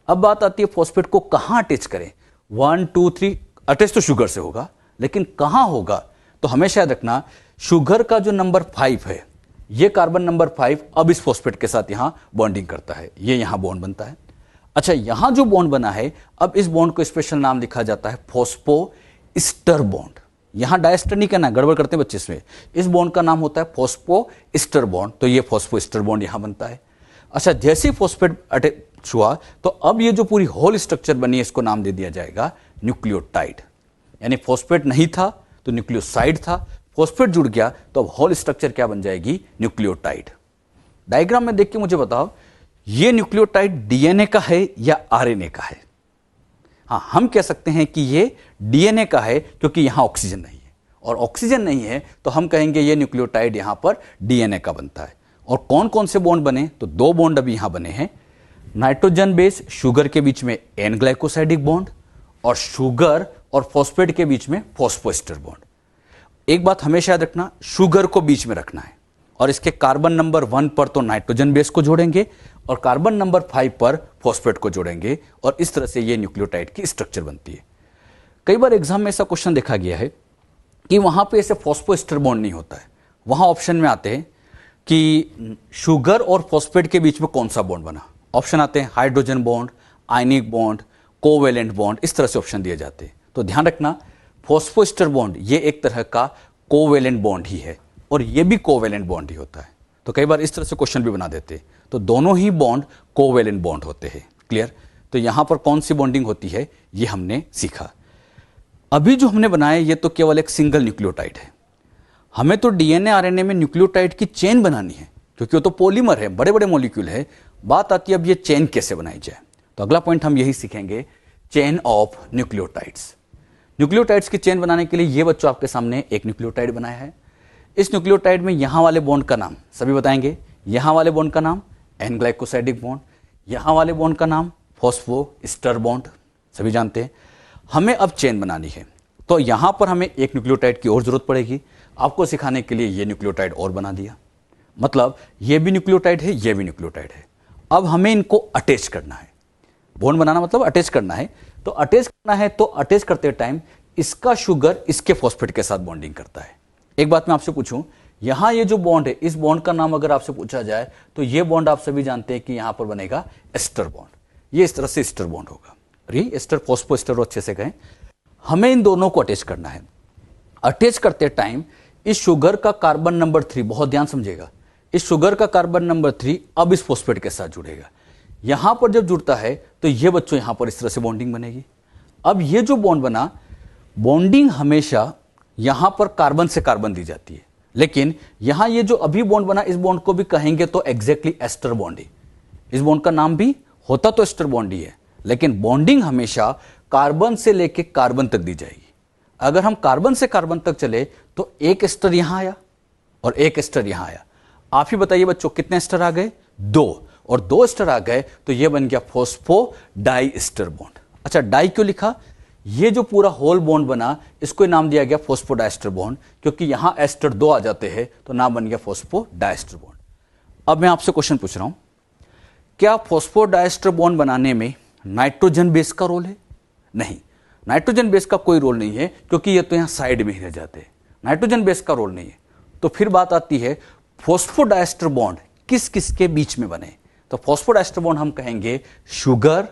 अब बात आती है फॉस्फेट को कहां अटैच करें। 1 2 3 अटैच तो शुगर से होगा, लेकिन कहां होगा, तो हमेशा याद रखना शुगर का जो नंबर 5 है, ये कार्बन नंबर 5 अब इस फॉस्फेट के साथ यहां बॉन्डिंग करता है, ये यहां बॉन्ड बनता है। अच्छा, यहां जो बॉन्ड बना है, अब इस बॉन्ड को स्पेशल नाम लिखा जाता है फॉस्फोइस्टर बॉन्ड। यहां डायस्टर नहीं कहना, गड़बड़ करते हैं बच्चे इसमें। इस बॉन्ड का नाम होता है फॉस्फोइस्टर बॉन्ड, तो ये फॉस्फोइस्टर बॉन्ड यहां बनता है। अच्छा, जैसे ही फॉस्फेट अटैच हुआ तो अब ये जो पूरी होल स्ट्रक्चर बनी है, इसको नाम दे दिया जाएगा न्यूक्लियोटाइड। यानी फॉस्फेट नहीं था तो न्यूक्लियोसाइड था, फॉस्फेट जुड़ गया तो अब होल स्ट्रक्चर क्या बन जाएगी, न्यूक्लियोटाइड। डायग्राम में देख के मुझे बताओ, ये न्यूक्लियोटाइड डीएनए का है या आरएनए का है। हाँ, हम कह सकते हैं कि ये डीएनए का है क्योंकि यहां ऑक्सीजन नहीं है, और ऑक्सीजन नहीं है तो हम कहेंगे ये न्यूक्लियोटाइड यहां पर डीएनए का बनता है। और कौन कौन से बॉन्ड बने, तो 2 बॉन्ड अभी यहां बने हैं। नाइट्रोजन बेस शुगर के बीच में एन ग्लाइकोसाइडिक बॉन्ड, और शुगर और फॉस्फेट के बीच में फॉस्फोएस्टर बॉन्ड। एक बात हमेशा याद रखना, शुगर को बीच में रखना है, और इसके कार्बन नंबर 1 पर तो नाइट्रोजन बेस को जोड़ेंगे और कार्बन नंबर 5 पर फॉस्फेट को जोड़ेंगे, और इस तरह से ये न्यूक्लियोटाइड की स्ट्रक्चर बनती है। कई बार एग्जाम में ऐसा क्वेश्चन देखा गया है कि वहां पे ऐसे फॉस्फोएस्टर बॉन्ड नहीं होता है। वहां ऑप्शन में आते हैं कि शुगर और फॉस्फेट के बीच में कौन सा बॉन्ड बना। ऑप्शन आते हैं hydrogen bond, ionic bond, covalent bond, इस तरह से ऑप्शन दिए जाते हैं। तो ध्यान रखना, फॉस्फोएस्टर बॉन्ड ये एक तरह का कोवेलेंट बॉन्ड ही है, और ये भी कोवेलेंट बॉन्ड ही होता है। तो कई बार इस तरह से क्वेश्चन भी बना देते हैं, तो दोनों ही बॉन्ड कोवेलेंट बॉन्ड होते हैं। क्लियर। तो यहां पर कौन सी बॉन्डिंग होती है ये हमने सीखा। अभी जो हमने बनाया ये तो केवल एक सिंगल न्यूक्लियोटाइड है। हमें तो डीएनए आरएनए में न्यूक्लियोटाइड की चेन बनानी है, क्योंकि वो तो पॉलीमर है, बड़े बड़े मॉलिक्यूल है। बात आती है अब ये चेन कैसे बनाई जाए, तो अगला पॉइंट हम यही सीखेंगे, चेन ऑफ न्यूक्लियोटाइड्स। न्यूक्लियोटाइड्स की चेन बनाने के लिए ये बच्चों आपके सामने एक न्यूक्लियोटाइड बनाया है। इस न्यूक्लियोटाइड में यहां वाले बॉन्ड का नाम सभी बताएंगे। यहां वाले बॉन्ड का नाम एन ग्लाइकोसाइडिक बॉन्ड, यहां वाले बॉन्ड का नाम फॉस्फोइस्टर बॉन्ड, सभी जानते हैं। हमें अब चेन बनानी है, तो यहां पर हमें एक न्यूक्लियोटाइड की और जरूरत पड़ेगी। आपको सिखाने के लिए ये न्यूक्लियोटाइड और बना दिया, मतलब ये भी न्यूक्लियोटाइड है, ये भी न्यूक्लियोटाइड है। अब हमें इनको अटैच करना है। बॉन्ड बनाना मतलब अटैच करना है, तो अटैच करना है तो अटैच करते टाइम इसका शुगर इसके फॉस्फेट के साथ बॉन्डिंग करता है। एक बात मैं आपसे पूछूं, यहां ये जो बॉन्ड है, इस बॉन्ड का नाम अगर आपसे पूछा जाए तो ये बॉन्ड आप सभी जानते हैं कि यहां पर बनेगा एस्टर बॉन्ड। ये इस तरह से एस्टर बॉन्ड होगा, एस्टर फॉस्फोएस्टर अच्छे से कहें। हमें इन दोनों को अटैच करना है। अटैच करते टाइम इस शुगर का कार्बन नंबर 3, बहुत ध्यान समझिएगा, इस शुगर का कार्बन नंबर 3 अब इस फॉस्फेट के साथ जुड़ेगा। यहां पर जब जुड़ता है तो ये बच्चों यहां पर इस तरह से बॉन्डिंग बनेगी। अब ये जो बॉन्ड बना, बॉन्डिंग हमेशा यहां पर कार्बन से कार्बन दी जाती है, लेकिन यहां ये जो अभी बॉन्ड बना, इस बॉन्ड को भी कहेंगे तो एग्जैक्टली एस्टर बॉन्ड ही। इस बॉन्ड का नाम भी होता तो एस्टर बॉन्ड ही है, लेकिन बॉन्डिंग हमेशा कार्बन से लेके कार्बन तक दी जाएगी। अगर हम कार्बन से कार्बन तक चले तो एक एस्टर यहां आया और एक एस्टर यहां आया। आप ही बताइए बच्चों कितने एस्टर आ गए? 2, और 2 एस्टर आ गए तो ये बन गया फॉस्फो डाई एस्टर बॉन्ड। अच्छा, डाई क्यों लिखा? ये जो पूरा होल बॉन्ड बना, इसको नाम दिया गया फॉस्फोडाइस्टर बॉन्ड, क्योंकि यहां एस्टर 2 आ जाते हैं तो नाम बन गया फॉस्फोडाइस्टर बॉन्ड। अब मैं आपसे क्वेश्चन पूछ रहा हूं, क्या फॉस्फोडाइस्टर बॉन्ड बनाने में नाइट्रोजन बेस का रोल है? नहीं, नाइट्रोजन बेस का कोई रोल नहीं है, क्योंकि ये तो यहां साइड में ही रह जाते हैं। नाइट्रोजन बेस का रोल नहीं है। तो फिर बात आती है फॉस्फोडाइस्टर बॉन्ड किस किस के बीच में बने? तो फॉस्फोडाइस्टर बॉन्ड हम कहेंगे शुगर,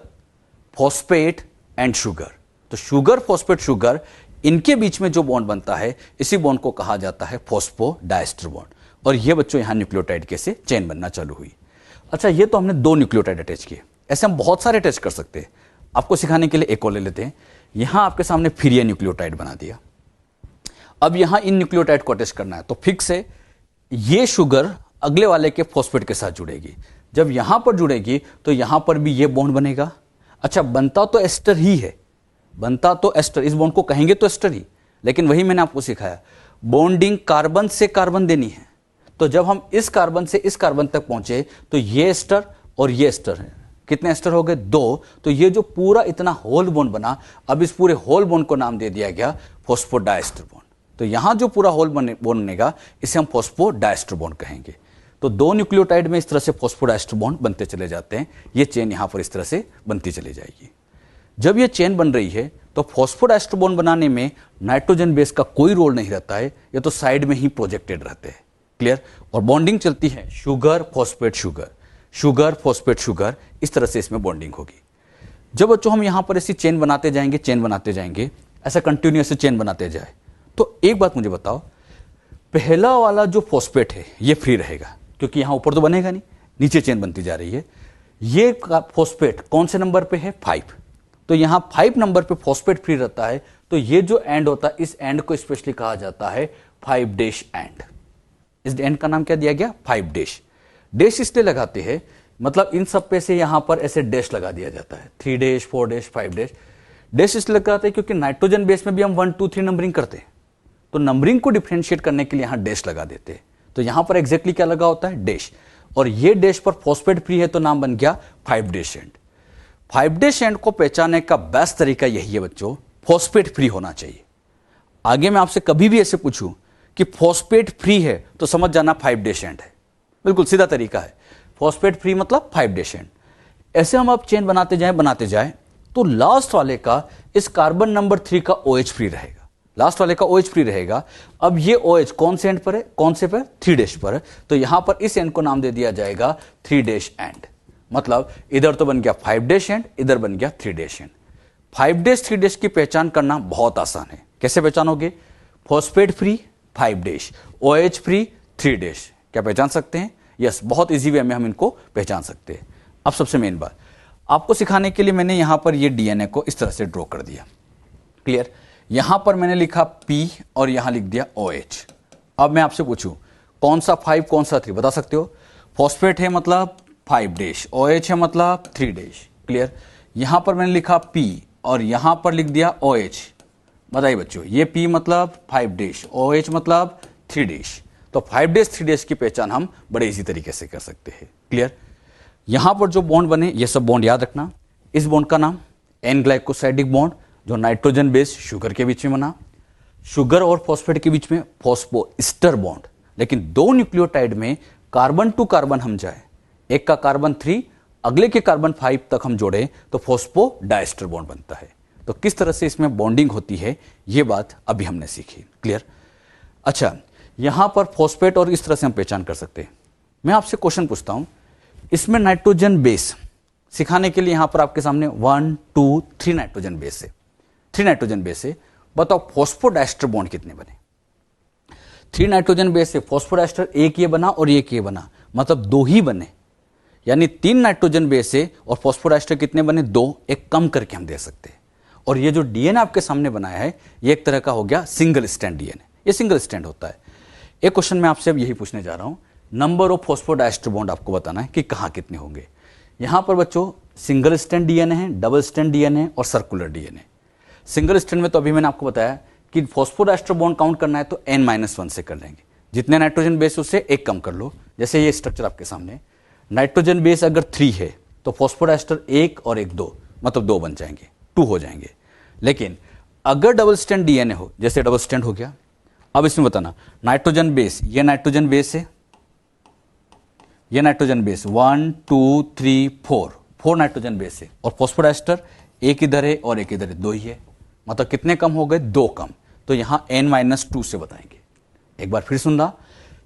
फॉस्फेट एंड शुगर। तो शुगर, फॉस्फेट, शुगर, इनके बीच में जो बॉन्ड बनता है, इसी बॉन्ड को कहा जाता है फॉस्फोडाइस्टर बॉन्ड। और ये बच्चों यहां न्यूक्लियोटाइड के से चेन बनना चालू हुई। अच्छा, ये तो हमने 2 न्यूक्लियोटाइड अटैच किए, ऐसे हम बहुत सारे अटैच कर सकते हैं। आपको सिखाने के लिए एक और ले लेते हैं। यहां आपके सामने फिर ये न्यूक्लियोटाइड बना दिया। अब यहां इन न्यूक्लियोटाइड को अटैच करना है, तो फिक्स है ये शुगर अगले वाले के फॉस्फेट के साथ जुड़ेगी। जब यहां पर जुड़ेगी तो यहां पर भी ये बॉन्ड बनेगा। अच्छा, बनता तो एस्टर ही है, बनता तो एस्टर, इस बॉन्ड को कहेंगे तो एस्टर ही, लेकिन वही मैंने आपको सिखाया, बॉन्डिंग कार्बन से कार्बन देनी है। तो जब हम इस कार्बन से इस कार्बन तक पहुंचे तो ये एस्टर और ये एस्टर है। कितने एस्टर हो गए? 2। तो ये जो पूरा इतना होल बॉन्ड बना, अब इस पूरे होल बॉन्ड को नाम दे दिया गया फॉस्फोडाइस्टर बॉन्ड। तो यहां जो पूरा होल बॉन्ड बनेगा, इसे हम फॉस्फोडाइस्टर बॉन्ड कहेंगे। तो 2 न्यूक्लियोटाइड में इस तरह से फॉस्फोडाइस्टर बॉन्ड बनते चले जाते हैं। ये चेन यहां पर इस तरह से बनती चली जाएगी। जब ये चेन बन रही है तो फॉस्फोडाइस्टर बॉन्ड बनाने में नाइट्रोजन बेस का कोई रोल नहीं रहता है, ये तो साइड में ही प्रोजेक्टेड रहते हैं। क्लियर? और बॉन्डिंग चलती है sugar, phosphate, sugar, sugar, phosphate, sugar, इस तरह से इसमें बॉन्डिंग होगी। जब बच्चों हम यहां पर ऐसी चेन बनाते जाएंगे, चेन बनाते जाएंगे, ऐसा कंटिन्यूअस चेन बनाते जाए, तो एक बात मुझे बताओ, पहला वाला जो फॉस्फेट है ये फ्री रहेगा, क्योंकि यहां ऊपर तो बनेगा नहीं, नीचे चेन बनती जा रही है। ये फॉस्फेट कौन से नंबर पे है? 5। तो यहां 5 नंबर पे फॉस्फेट फ्री रहता है। तो ये जो एंड होता है, इस एंड को स्पेशली कहा जाता है 5 डैश एंड। इस एंड का नाम क्या दिया गया? 5 डैश। डैश इसलिए लगाते हैं, मतलब इन सब पे से यहां पर ऐसे डैश लगा दिया जाता है, 3 डैश, 4 डैश, 5 डैश। डैश इसलिए लगाते हैं क्योंकि नाइट्रोजन बेस में भी हम 1, 2, 3 नंबरिंग करते हैं, तो नंबरिंग को डिफरेंशिएट करने के लिए यहां डैश लगा देते हैं। तो यहां पर एग्जैक्टली क्या लगा होता है? डैश। और ये डैश पर फॉस्फेट फ्री है तो नाम बन गया 5 डैश एंड। 5 डैश एंड को पहचानने का बेस्ट तरीका यही है बच्चों, फॉस्फेट फ्री होना चाहिए। आगे मैं आपसे कभी भी ऐसे पूछूं कि फॉस्फेट फ्री है तो समझ जाना 5 डैश एंड है। बिल्कुल सीधा तरीका है, फॉस्फेट फ्री मतलब 5 डैश एंड। ऐसे हम आप चेन बनाते जाए तो लास्ट वाले का, इस कार्बन नंबर 3 का OH फ्री रहेगा, लास्ट वाले का OH फ्री रहेगा। अब ये OH कौन से एंड पर है? कौन से पर? 3 डैश पर। तो यहां पर इस एंड को नाम दे दिया जाएगा 3 डैश एंड। मतलब इधर तो बन गया 5 डैश एंड, इधर बन गया 3 डैश एंड। 5 डैश 3 डैश की पहचान करना बहुत आसान है। कैसे पहचानोगे? Phosphate free 5 dash, OH free 3 dash. क्या पहचान सकते हैं? यस, बहुत इजी वे में हम इनको पहचान सकते हैं। अब सबसे मेन बात आपको सिखाने के लिए मैंने यहां पर ये DNA को इस तरह से ड्रॉ कर दिया। क्लियर? यहां पर मैंने लिखा P और यहां लिख दिया OH। अब मैं आपसे पूछूं कौन सा 5 कौन सा 3 बता सकते हो? फॉस्फेट है मतलब 5 डैश, OH है मतलब 3 डैश। क्लियर? यहां पर मैंने लिखा P और यहां पर लिख दिया OH। बताइए बच्चों, ये P मतलब 5 डैश, OH मतलब 3 डैश। तो 5 डैश 3 डैश की पहचान हम बड़े इजी तरीके से कर सकते हैं। क्लियर? यहां पर जो बॉन्ड बने ये सब बॉन्ड याद रखना। इस बॉन्ड का नाम एन ग्लाइकोसाइडिक बॉन्ड, जो नाइट्रोजन बेस शुगर के बीच में बना। शुगर और फॉस्फेट के बीच में फॉस्फोएस्टर बॉन्ड। लेकिन 2 न्यूक्लियोटाइड में कार्बन टू कार्बन हम जाए, एक का कार्बन 3 अगले के कार्बन 5 तक हम जोड़े तो फॉस्फोडाइस्टर बॉन्ड बनता है। तो किस तरह से इसमें बॉन्डिंग होती है ये बात अभी हमने सीखी। क्लियर? अच्छा, यहां पर फॉस्फेट और इस तरह से हम पहचान कर सकते हैं। मैं आपसे क्वेश्चन पूछता हूं, इसमें नाइट्रोजन बेस सिखाने के लिए यहां पर आपके सामने 1, 2, 3 नाइट्रोजन बेस है। 3 नाइट्रोजन बेस से, बताओ फॉस्फोडाइस्टर बॉन्ड कितने बने? 3 नाइट्रोजन बेस से फॉस्फोडाइस्टर एक ये बना और एक ये बना, मतलब 2 ही बने। यानी 3 नाइट्रोजन बेस से और फॉस्फोडाइस्टर कितने बने? 2, एक कम करके हम दे सकते हैं। और ये जो डीएनए आपके सामने बनाया है ये एक तरह का हो गया सिंगल स्ट्रैंड डीएनए, ये सिंगल स्ट्रैंड होता है। एक क्वेश्चन मैं आपसे अब यही पूछने जा रहा हूं, नंबर ऑफ फॉस्फोडाइस्टर बॉन्ड आपको बताना है कि कहां कितने होंगे। यहां पर बच्चों सिंगल स्ट्रैंड डीएनए है, डबल स्ट्रैंड डीएनए और सर्कुलर डीएनए। सिंगल स्ट्रैंड में तो अभी मैंने आपको बताया कि फॉस्फोडाइस्टर बॉन्ड काउंट करना है तो n-1 से कर लेंगे, जितने नाइट्रोजन बेस उससे एक कम कर लो। जैसे ये स्ट्रक्चर आपके सामने, नाइट्रोजन बेस अगर 3 है तो फॉस्फोडाइस्टर 1 और 1 2, मतलब 2 बन जाएंगे, 2 हो जाएंगे। लेकिन अगर डबल स्ट्रैंड डीएनए हो, जैसे डबल स्ट्रैंड हो गया, अब इसमें बताना नाइट्रोजन बेस, ये नाइट्रोजन बेस है, ये नाइट्रोजन बेस 1 2 3 4 नाइट्रोजन बेस है, और फॉस्फोडाइस्टर एक इधर है और एक इधर है, 2 ही है, मतलब कितने कम हो गए? 2 कम। तो यहां n-2 से बताएंगे। एक बार फिर सुनना,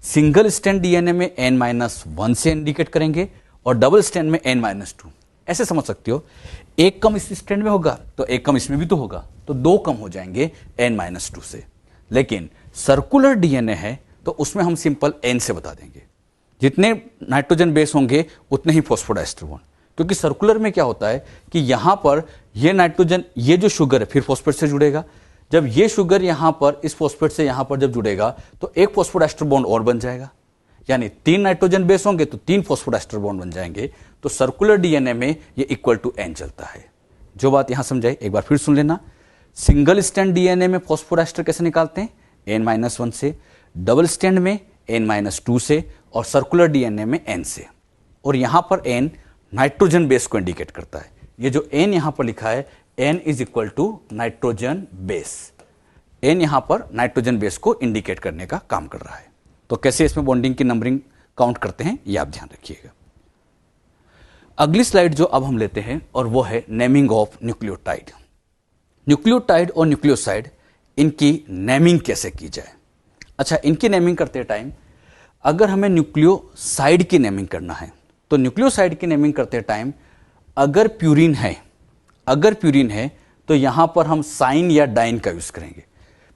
सिंगल स्ट्रैंड डीएनए में n-1 से इंडिकेट करेंगे और डबल स्ट्रैंड में n-2। ऐसे समझ सकते हो, एक कम इस स्ट्रैंड में होगा तो एक कम इसमें भी तो होगा, तो 2 कम हो जाएंगे n-2 से। लेकिन सर्कुलर डीएनए है तो उसमें हम सिंपल n से बता देंगे, जितने नाइट्रोजन बेस होंगे उतने ही फॉस्फोडाइस्टर बॉन्ड। क्योंकि सर्कुलर में क्या होता है कि यहां पर ये नाइट्रोजन, ये जो शुगर है फिर फॉस्फेट से जुड़ेगा, जब ये शुगर यहां पर इस फॉस्फेट से यहां पर जब जुड़ेगा तो एक फॉस्फोडाइस्टर बॉन्ड और बन जाएगा, यानी 3 नाइट्रोजन बेस होंगे तो 3 फॉस्फोडाइस्टर बॉन्ड बन जाएंगे। तो सर्कुलर डीएनए में ये इक्वल टू n चलता है। जो बात यहां समझाई एक बार फिर सुन लेना, सिंगल स्ट्रैंड डीएनए में फॉस्फोडाइस्टर कैसे निकालते हैं? n-1 से, डबल स्ट्रैंड में n-2 से, और सर्कुलर डीएनए में n से। और यहां पर n नाइट्रोजन बेस को इंडिकेट करता है। ये जो n यहां पर लिखा है, n is equal to nitrogen base, n यहां पर नाइट्रोजन बेस को इंडिकेट करने का काम कर रहा है। तो कैसे इसमें बॉन्डिंग की नंबरिंग काउंट करते हैं ये आप ध्यान रखिएगा। अगली स्लाइड जो अब हम लेते हैं और वो है नेमिंग ऑफ न्यूक्लियोटाइड। न्यूक्लियोटाइड और न्यूक्लियोसाइड, इनकी नेमिंग कैसे की जाए? अच्छा, इनकी नेमिंग करते टाइम अगर हमें न्यूक्लियोसाइड की नेमिंग करना है तो न्यूक्लियोसाइड की नेमिंग करते टाइम अगर प्यूरिन है तो यहां पर हम साइन या डाइन का यूज करेंगे।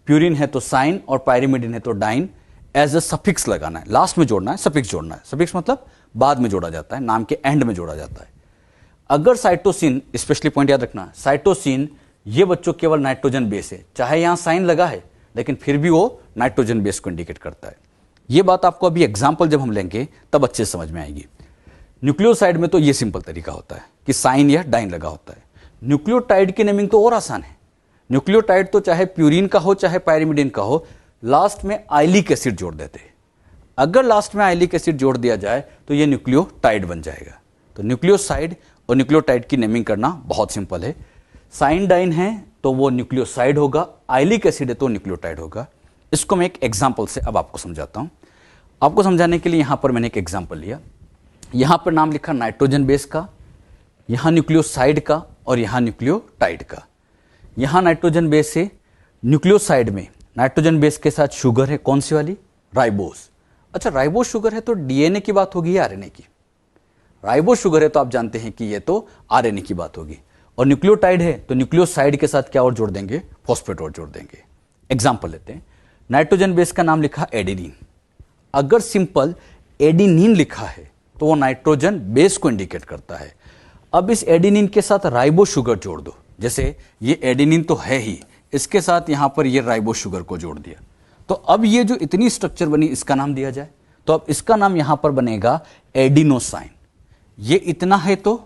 प्यूरिन है तो साइन और पायरिमिडिन है तो डाइन, एज अ सफिक्स लगाना है, लास्ट में जोड़ना है, सफिक्स जोड़ना है। सफिक्स मतलब बाद में जोड़ा जाता है, नाम के एंड में जोड़ा जाता है। अगर साइटोसिन, स्पेशली पॉइंट याद रखना, साइटोसिन ये बच्चों केवल नाइट्रोजन बेस है, चाहे यहां साइन लगा है लेकिन फिर भी वो नाइट्रोजन बेस को इंडिकेट करता है। ये बात आपको अभी एग्जाम्पल जब हम लेंगे तब अच्छे से समझ में आएगी। न्यूक्लियोसाइड में तो ये सिंपल तरीका होता है कि साइन या डाइन लगा होता है। न्यूक्लियोटाइड की नेमिंग तो और आसान है। न्यूक्लियोटाइड तो चाहे प्यूरिन का हो चाहे पायरिमिडिन का हो, लास्ट में आइलिक एसिड जोड़ देते हैं। अगर लास्ट में आइलिक एसिड जोड़ दिया जाए तो ये न्यूक्लियोटाइड बन जाएगा। तो न्यूक्लियोसाइड और न्यूक्लियोटाइड की नेमिंग करना बहुत सिंपल है। साइन डाइन है तो वो न्यूक्लियोसाइड होगा, आइलिक एसिड है तो न्यूक्लियोटाइड होगा। इसको मैं एक एग्जाम्पल से अब आपको समझाता हूं। आपको समझाने के लिए यहां पर मैंने एक एग्जाम्पल लिया, यहां पर नाम लिखा नाइट्रोजन बेस का, यहां न्यूक्लियोसाइड का और यहां न्यूक्लियोटाइड का। यहां नाइट्रोजन बेस है, न्यूक्लियोसाइड में नाइट्रोजन बेस के साथ शुगर है, कौन सी वाली? राइबोस। अच्छा, राइबोस शुगर है तो डीएनए की बात होगी या आरएनए की? राइबोस शुगर है तो आप जानते हैं कि ये तो आरएनए की बात होगी। और न्यूक्लियोटाइड है तो न्यूक्लियोसाइड के साथ क्या और जोड़ देंगे? फॉस्फेट और जोड़ देंगे। एग्जाम्पल लेते हैं, नाइट्रोजन बेस का नाम लिखा एडेनिन। अगर सिंपल एडेनिन लिखा है तो वो नाइट्रोजन बेस को इंडिकेट करता है। अब इस एडेनिन के साथ राइबोस शुगर जोड़ दो, जैसे ये एडेनिन तो है ही, इसके साथ यहां पर ये राइबोस शुगर को जोड़ दिया, तो अब ये जो इतनी स्ट्रक्चर बनी इसका नाम दिया जाए तो अब इसका नाम यहां पर बनेगा एडिनोसाइन। ये इतना है तो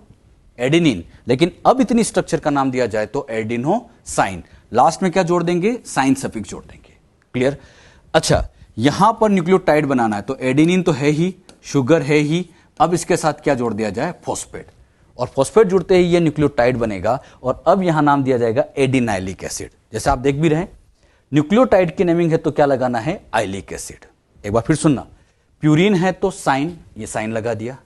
एडेनिन, लेकिन अब इतनी स्ट्रक्चर का नाम दिया जाए तो एडिनोसाइन। लास्ट में क्या जोड़ देंगे? साइन सफिक्स जोड़ देंगे। क्लियर? अच्छा, यहां पर न्यूक्लियोटाइड बनाना है तो एडेनिन तो है ही, शुगर है ही, अब इसके साथ क्या जोड़ दिया जाए? फॉस्फेट। और फॉस्फेट जुड़ते ही ये न्यूक्लियोटाइड बनेगा और अब यहां नाम दिया जाएगा एडिनाइलिक एसिड। जैसे आप देख भी रहे हैं, न्यूक्लियोटाइड की नेमिंग है तो क्या लगाना है? Iliac acid. एक बार फिर सुनना, प्यूरिन है तो साइन, ये साइन लगा दिया,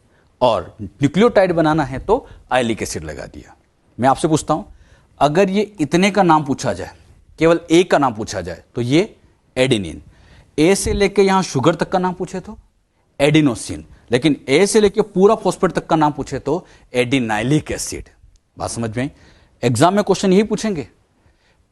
और न्यूक्लियोटाइड बनाना है तो आइलिक एसिड लगा दिया। मैं आपसे पूछता हूं, अगर ये इतने का नाम पूछा जाए, केवल ए का नाम पूछा जाए तो ये एडेनिन, ए से लेके यहां शुगर तक का नाम पूछे तो एडिनोसिन, लेकिन ए से लेके पूरा फॉस्फेट तक का नाम पूछे तो एडिनाइलिक एसिड। बात समझ में? एग्जाम में क्वेश्चन यही पूछेंगे,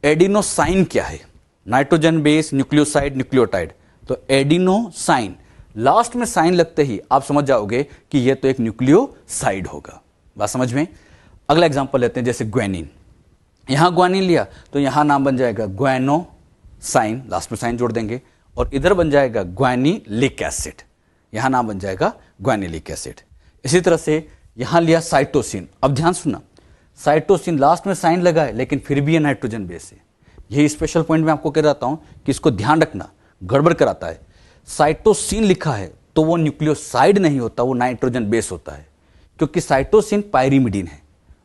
एडिनोसाइन क्या है? Nitrogen base, nucleoside, nucleotide. तो एडिनोसाइन, लास्ट में साइन लगते ही आप समझ जाओगे कि यह तो एक न्यूक्लियोसाइड होगा। बात समझ में? अगला एग्जांपल लेते हैं, जैसे ग्वानिन। यहां ग्वानिन लिया तो यहां नाम बन जाएगा ग्वानोसाइन, लास्ट में साइन जोड़ देंगे, और इधर बन जाएगा ग्वानिलिक एसिड, यहां नाम बन जाएगा ग्वानिलिक एसिड। इसी तरह से यहां लिया साइटोसिन। अब ध्यान सुनना, साइटोसिन लास्ट में साइन लगा है लेकिन फिर भी ये नाइट्रोजन बेस है। यही स्पेशल पॉइंट मैं आपको कह रहा हूं कि इसको ध्यान रखना, गड़बड़ कराता है। साइटोसिन लिखा है तो वो न्यूक्लियोसाइड नहीं होता, वो नाइट्रोजन बेस होता है, क्योंकि साइटोसिन पायरिमिडीन है।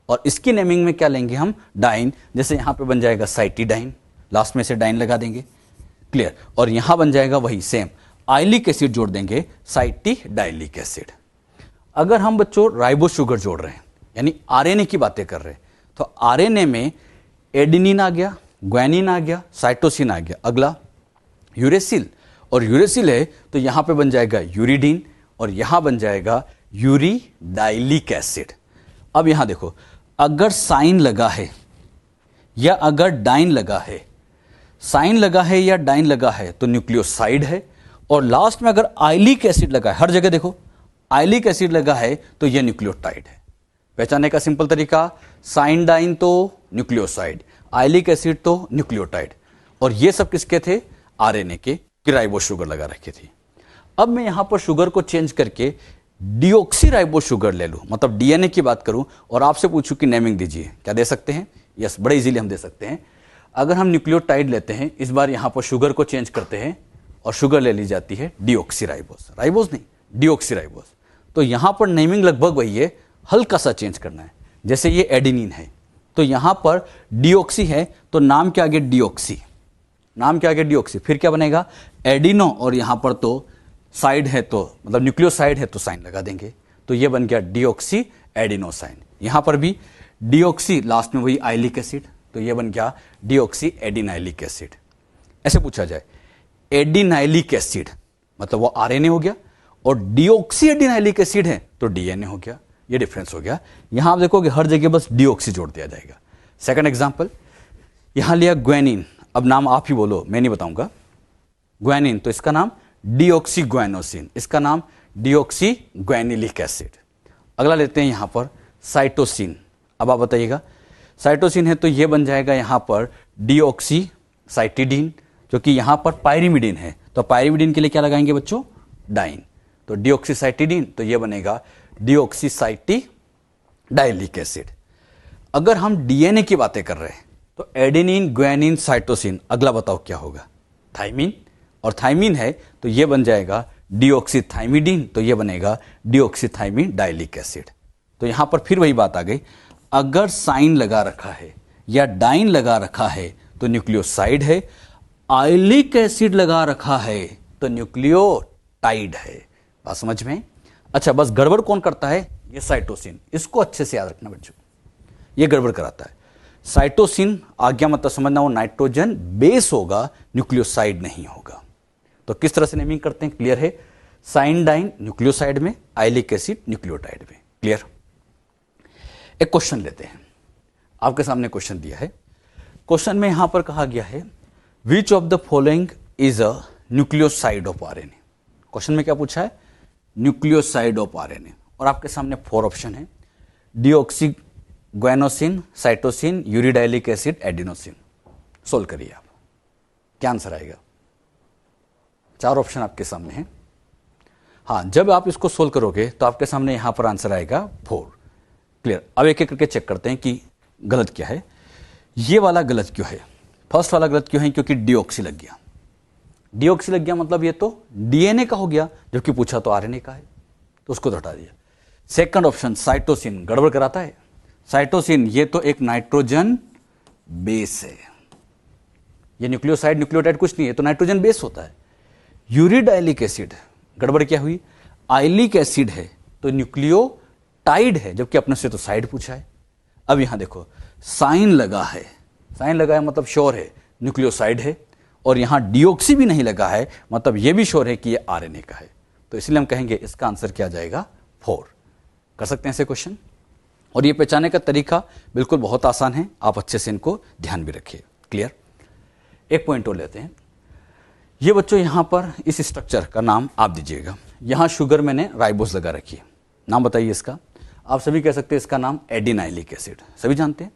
और इसकी नेमिंग में क्या लेंगे हम? डाइन। जैसे यहां पे बन जाएगा साइटिडाइन, लास्ट में से डाइन लगा देंगे, क्लियर। और यहां बन जाएगा वही सेम, आइलिक एसिड जोड़ देंगे, साइटिडाइलिक एसिड। अगर हम बच्चों राइबो शुगर जोड़ रहे हैं, यानी आरएनए की बातें कर रहे हैं, तो आरएनए में एडेनिन आ गया, ग्वानिन आ गया, साइटोसिन आ गया। अगला यूरेसिल, और यूरेसिल है तो यहां पे बन जाएगा यूरिडीन, और यहां बन जाएगा यूरिडाइलिक एसिड। अब यहां देखो, अगर साइन लगा है या अगर डाइन लगा है, साइन लगा है या डाइन लगा है तो न्यूक्लियोसाइड है, और लास्ट में अगर आइलिक एसिड लगा है, हर जगह देखो आइलिक एसिड लगा है तो यह न्यूक्लियोटाइड है। पहचानने का सिंपल तरीका, साइन डाइन तो न्यूक्लियोसाइड, आइलिक एसिड तो न्यूक्लियोटाइड, और ये सब किसके थे? आरएनए के, कि राइबो शुगर लगा रखी थी। अब मैं यहां पर शुगर को चेंज करके डिऑक्सी राइबो शुगर ले लूं, मतलब डीएनए की बात करूं, और आपसे पूछूं कि नेमिंग दीजिए, क्या दे सकते हैं? यस, बड़े इजीली हम दे सकते हैं। अगर हम न्यूक्लियोटाइड लेते हैं, इस बार यहां पर शुगर को चेंज करते हैं और शुगर ले ली जाती है डिऑक्सी राइबोस, राइबोस नहीं डिऑक्सी राइबोस। तो यहां पर नेमिंग लगभग वही है, हल्का सा चेंज करना है। जैसे ये एडेनिन है तो यहां पर डिऑक्सी है तो नाम क्या आ गया? डिऑक्सी, नाम क्या आ गया? डिऑक्सी। फिर क्या बनेगा? एडिनो, और यहां पर तो साइड है तो मतलब न्यूक्लियोसाइड है तो साइन लगा देंगे, तो ये बन गया डिऑक्सी एडिनोसाइन। यहां पर भी डिऑक्सी, लास्ट में वही आइलिक एसिड, तो ये बन गया डिऑक्सी एडिनाइलिक एसिड। ऐसे पूछा जाए, एडिनाइलिक एसिड मतलब वो आरएनए हो गया, और डिऑक्सी एडिनाइलिक एसिड है तो डीएनए हो गया। ये डिफरेंस हो गया। यहां आप देखोगे हर जगह बस डिऑक्सी जोड़ दिया जाएगा। सेकंड एग्जांपल, यहां लिया ग्वानिन। अब नाम आप ही बोलो, मैं नहीं बताऊंगा। ग्वानिन तो इसका नाम डिऑक्सी ग्वानोसिन, इसका नाम डिऑक्सी ग्वानिलिक एसिड। अगला लेते हैं यहां पर साइटोसिन। अब आप बताइएगा, साइटोसिन है तो ये बन जाएगा यहां पर डिऑक्सी साइटिडीन, जो कि यहां पर पायरिमिडीन है, तो पायरिमिडीन के लिए क्या लगाएंगे बच्चों? डाइन। तो डिऑक्सीसाइटिडीन तो ये बनेगा डिऑक्सीसाइटिडाइलिक एसिड। अगर हम डीएनए की बातें कर रहे हैं तो एडेनिन, ग्वानिन, साइटोसिन। अगला बताओ क्या होगा? थाइमिन, और थाइमिन है तो ये बन जाएगा डिऑक्सीथाइमिडीन, तो ये बनेगा डिऑक्सीथाइमिन डाइलिक एसिड। तो यहां पर फिर वही बात आ गई, अगर साइन लगा रखा है या डाइन लगा रखा है तो न्यूक्लियोसाइड है, आइलिक एसिड लगा रखा है तो न्यूक्लियोटाइड है। बात समझ में? अच्छा, बस गड़बड़ कौन करता है? ये साइटोसिन। इसको अच्छे से याद रखना बच्चों, ये गड़बड़ कराता है। साइटोसिन आ गया मतलब समझना वो नाइट्रोजन बेस होगा, न्यूक्लियोसाइड नहीं होगा। तो किस तरह से नेमिंग करते हैं? क्लियर है? साइन डाइन न्यूक्लियोसाइड में, आइलिक एसिड न्यूक्लियोटाइड में। क्लियर? एक क्वेश्चन लेते हैं, आपके सामने क्वेश्चन दिया है। क्वेश्चन में यहां पर कहा गया है, which of the following is a nucleoside of RNA. Question में क्या पूछा है? न्यूक्लियोसाइड ऑफ आरएनए, और आपके सामने 4 ऑप्शन है, deoxyguanosine, cytosine, uridylic acid, adenosine. Solve करिए आप, क्या आंसर आएगा? 4 ऑप्शन आपके सामने हैं। हाँ, जब आप इसको सोल्व करोगे तो आपके सामने यहां पर आंसर आएगा 4। क्लियर? अब एक एक करके चेक करते हैं कि गलत क्या है। ये वाला गलत क्यों है? फर्स्ट वाला गलत क्यों है? क्योंकि डिऑक्सी लग गया। डिऑक्सी लग गया मतलब ये तो डीएनए का हो गया, जबकि पूछा तो आरएनए का है, तो उसको तो हटा दिया। सेकंड ऑप्शन साइटोसिन, गड़बड़ कराता है। साइटोसिन ये तो एक नाइट्रोजन बेस है, ये न्यूक्लियोसाइड न्यूक्लियोटाइड कुछ नहीं है, तो नाइट्रोजन बेस होता है। यूरिडाइलिक एसिड, गड़बड़ क्या हुई? आइलिक एसिड है तो न्यूक्लियोटाइड है, जबकि अपने से तो साइड पूछा है। अब यहां देखो, साइन लगा है, साइन लगा है मतलब श्योर है न्यूक्लियोसाइड है, और यहां डिऑक्सी भी नहीं लगा है मतलब यह भी श्योर है कि यह आरएनए का है। तो इसलिए हम कहेंगे इसका आंसर क्या जाएगा? 4। कर सकते हैं ऐसे क्वेश्चन, और ये पहचानने का तरीका बिल्कुल बहुत आसान है, आप अच्छे से इनको ध्यान भी रखिए। क्लियर। एक पॉइंट और लेते हैं। ये बच्चों यहाँ पर इस स्ट्रक्चर का नाम आप दीजिएगा। यहाँ शुगर मैंने राइबोस लगा रखी है, नाम बताइए इसका। आप सभी कह सकते हैं इसका नाम एडिनाइलिक एसिड, सभी जानते हैं।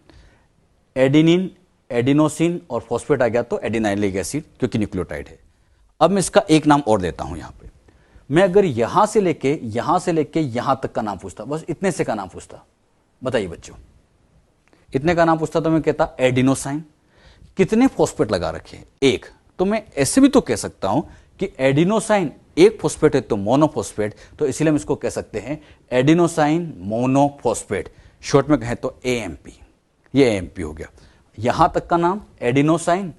एडिनिन, एडिनोसिन और फॉस्फेट आ गया तो एडिनाइलिक एसिड, क्योंकि न्यूक्लियोटाइड है। अब मैं इसका एक नाम और देता हूं। यहाँ पे मैं अगर यहां से लेके यहां तक का नाम पूछता, बस इतने से का नाम पूछता, बताइए बच्चों, इतने का नाम पूछता तो मैं कहता एडिनोसाइन। कितने फॉस्फेट लगा रखे हैं? एक। तो मैं ऐसे भी तो कह सकता हूं कि एडिनोसाइन एक फॉस्फेट है तो मोनोफॉस्फेट, तो इसलिए हम इसको कह सकते हैं एडिनोसाइन मोनोफॉस्फेट, शॉर्ट में कहें तो एएमपी। ये एएमपी हो गया। यहां तक का नाम एडिनोसाइन,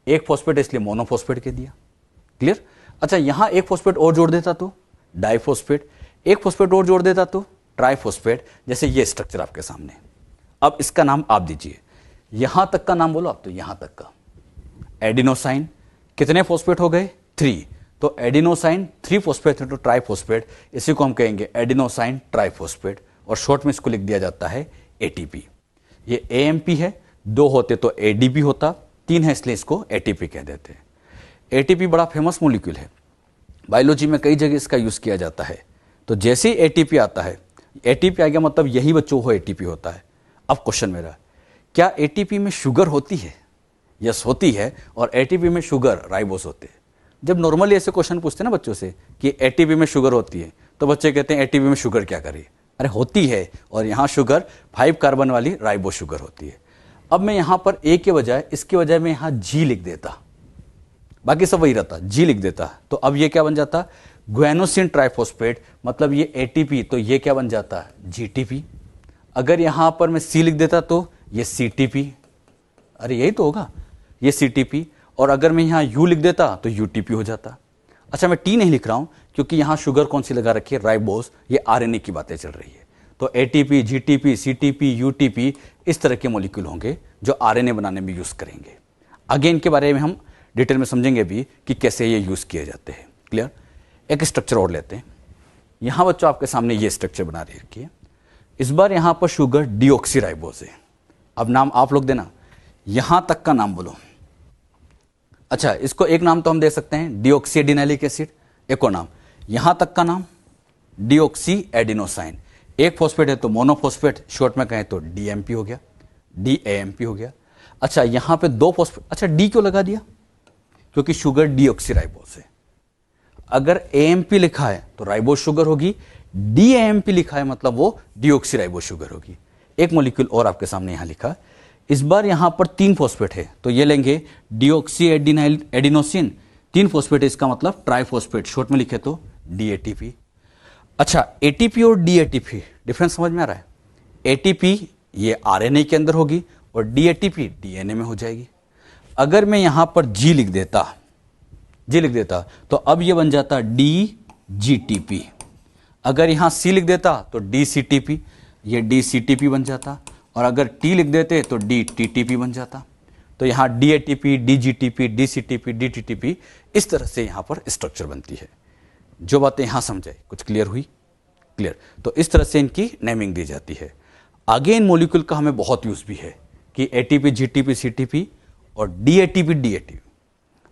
एक फॉस्फेट इसलिए मोनोफॉस्फेट कह दिया। क्लियर। अच्छा, यहां एक फॉस्फेट और जोड़ देता तो डाइफॉस्फेट, एक फॉस्फेट और जोड़ देता तो ट्राइफॉस्फेट, जैसे ये स्ट्रक्चर आपके सामने। अब इसका नाम आप दीजिए। यहां तक का नाम बोलो आप, तो यहां तक का एडिनोसाइन। कितने फॉस्फेट हो गए? 3। तो एडिनोसाइन 3 फॉस्फेट तो ट्राइफॉस्फेट, इसी को हम कहेंगे एडिनोसाइन ट्राइफॉस्फेट, और शॉर्ट में इसको लिख दिया जाता है एटीपी। ये एएमपी है, 2 होते तो एडीपी होता, 3 है इसलिए इसको एटीपी कह देते हैं। एटीपी बड़ा फेमस मॉलिक्यूल है, बायोलॉजी में कई जगह इसका यूज किया जाता है। तो जैसे ही एटीपी आता है, एटीपी आ गया मतलब यही बच्चों को एटीपी होता है। अब क्वेश्चन मेरा, क्या एटीपी में शुगर होती है? यस होती है, और एटीपी में शुगर राइबोस होते हैं। जब नॉर्मली ऐसे क्वेश्चन पूछते हैं ना बच्चों से कि एटीपी में शुगर होती है, तो बच्चे कहते हैं एटीपी में शुगर क्या करिए? अरे होती है, और यहाँ शुगर 5 कार्बन वाली राइबोस शुगर होती है। अब मैं यहाँ पर ए के बजाय, इसके बजाय मैं यहाँ जी लिख देता, बाकी सब वही रहता, जी लिख देता, तो अब ये क्या बन जाता? ग्वेनोसिन ट्राइफॉस्फेट, मतलब ये एटीपी, तो ये क्या बन जाता? जीटीपी। अगर यहां पर मैं सी लिख देता तो ये सीटीपी, अरे यही तो होगा, ये सीटीपी। और अगर मैं यहां यू लिख देता तो यूटीपी हो जाता। अच्छा, मैं टी नहीं लिख रहा हूं क्योंकि यहां शुगर कौन सी लगा रखी है? राइबोस। ये आरएनए की बातें चल रही है। तो एटीपी, जीटीपी, सीटीपी, यूटीपी, इस तरह के मॉलिक्यूल होंगे जो आरएनए बनाने में यूज करेंगे। आगे इनके बारे में हम डिटेल में समझेंगे भी कि कैसे ये यूज किए जाते हैं। क्लियर। एक स्ट्रक्चर और लेते हैं। यहां बच्चों आपके सामने ये स्ट्रक्चर बना रखी है। इस बार यहां पर शुगर डीऑक्सीराइबोस है। अब नाम आप लोग देना, यहां तक का नाम बोलो। अच्छा, इसको एक नाम तो हम दे सकते हैं डीऑक्सी एडिनाइलिक एसिड, एक और नाम। यहां तक का नाम डीऑक्सी एडिनोसाइन, एक फॉस्फेट है तो मोनोफॉस्फेट, शॉर्ट में कहें तो डीएमपी हो गया, डीएएमपी हो गया। अच्छा, यहां पे 2 फॉस्फेट, अच्छा डी क्यों लगा दिया? क्योंकि शुगर डीऑक्सीराइबोस है। अगर एएमपी लिखा है तो राइबोस शुगर होगी, डीएएमपी लिखा है मतलब वो डीऑक्सीराइबोस शुगर होगी। एक मॉलिक्यूल और आपके सामने यहां लिखा, इस बार यहां पर 3 फॉस्फेट है, तो ये लेंगे डीऑक्सी एडिनोसिन, 3 फॉस्फेट है, इसका मतलब ट्राइफॉस्फेट, शॉर्ट में लिखे तो डीएटीपी। अच्छा, एटीपी और डीएटीपी डिफरेंस समझ में आ रहा है? एटीपी ये आरएनए के अंदर होगी और डीएटीपी डीएनए में हो जाएगी। अगर मैं यहां पर जी लिख देता तो अब ये बन जाता डीजीटीपी। अगर यहां सी लिख देता तो डीसीटीपी, ये डीसीटीपी बन जाता, और अगर टी लिख देते तो डीटीटीपी बन जाता। तो यहां डीएटीपी, डीजीटीपी, डीसीटीपी, डीटीटीपी, इस तरह से यहां पर स्ट्रक्चर बनती है। जो बातें यहां समझाई कुछ क्लियर हुई? क्लियर। तो इस तरह से इनकी नेमिंग दी जाती है। आगे इन मॉलिक्यूल का हमें बहुत यूज भी है कि एटीपी, जीटीपी, सीटीपी और डीएटीपी, डीएटीपी।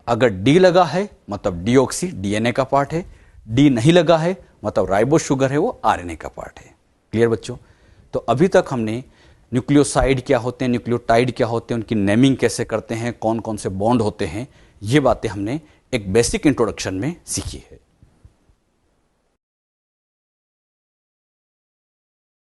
अगर डी लगा है मतलब डीऑक्सी डीएनए का पार्ट है, डी नहीं लगा है मतलब राइबोस शुगर है, वो आरएनए का पार्ट है। क्लियर बच्चों। तो अभी तक हमने न्यूक्लियोसाइड क्या होते हैं, न्यूक्लियोटाइड क्या होते हैं, उनकी नेमिंग कैसे करते हैं, कौन कौन से बॉन्ड होते हैं, ये बातें हमने एक बेसिक इंट्रोडक्शन में सीखी है।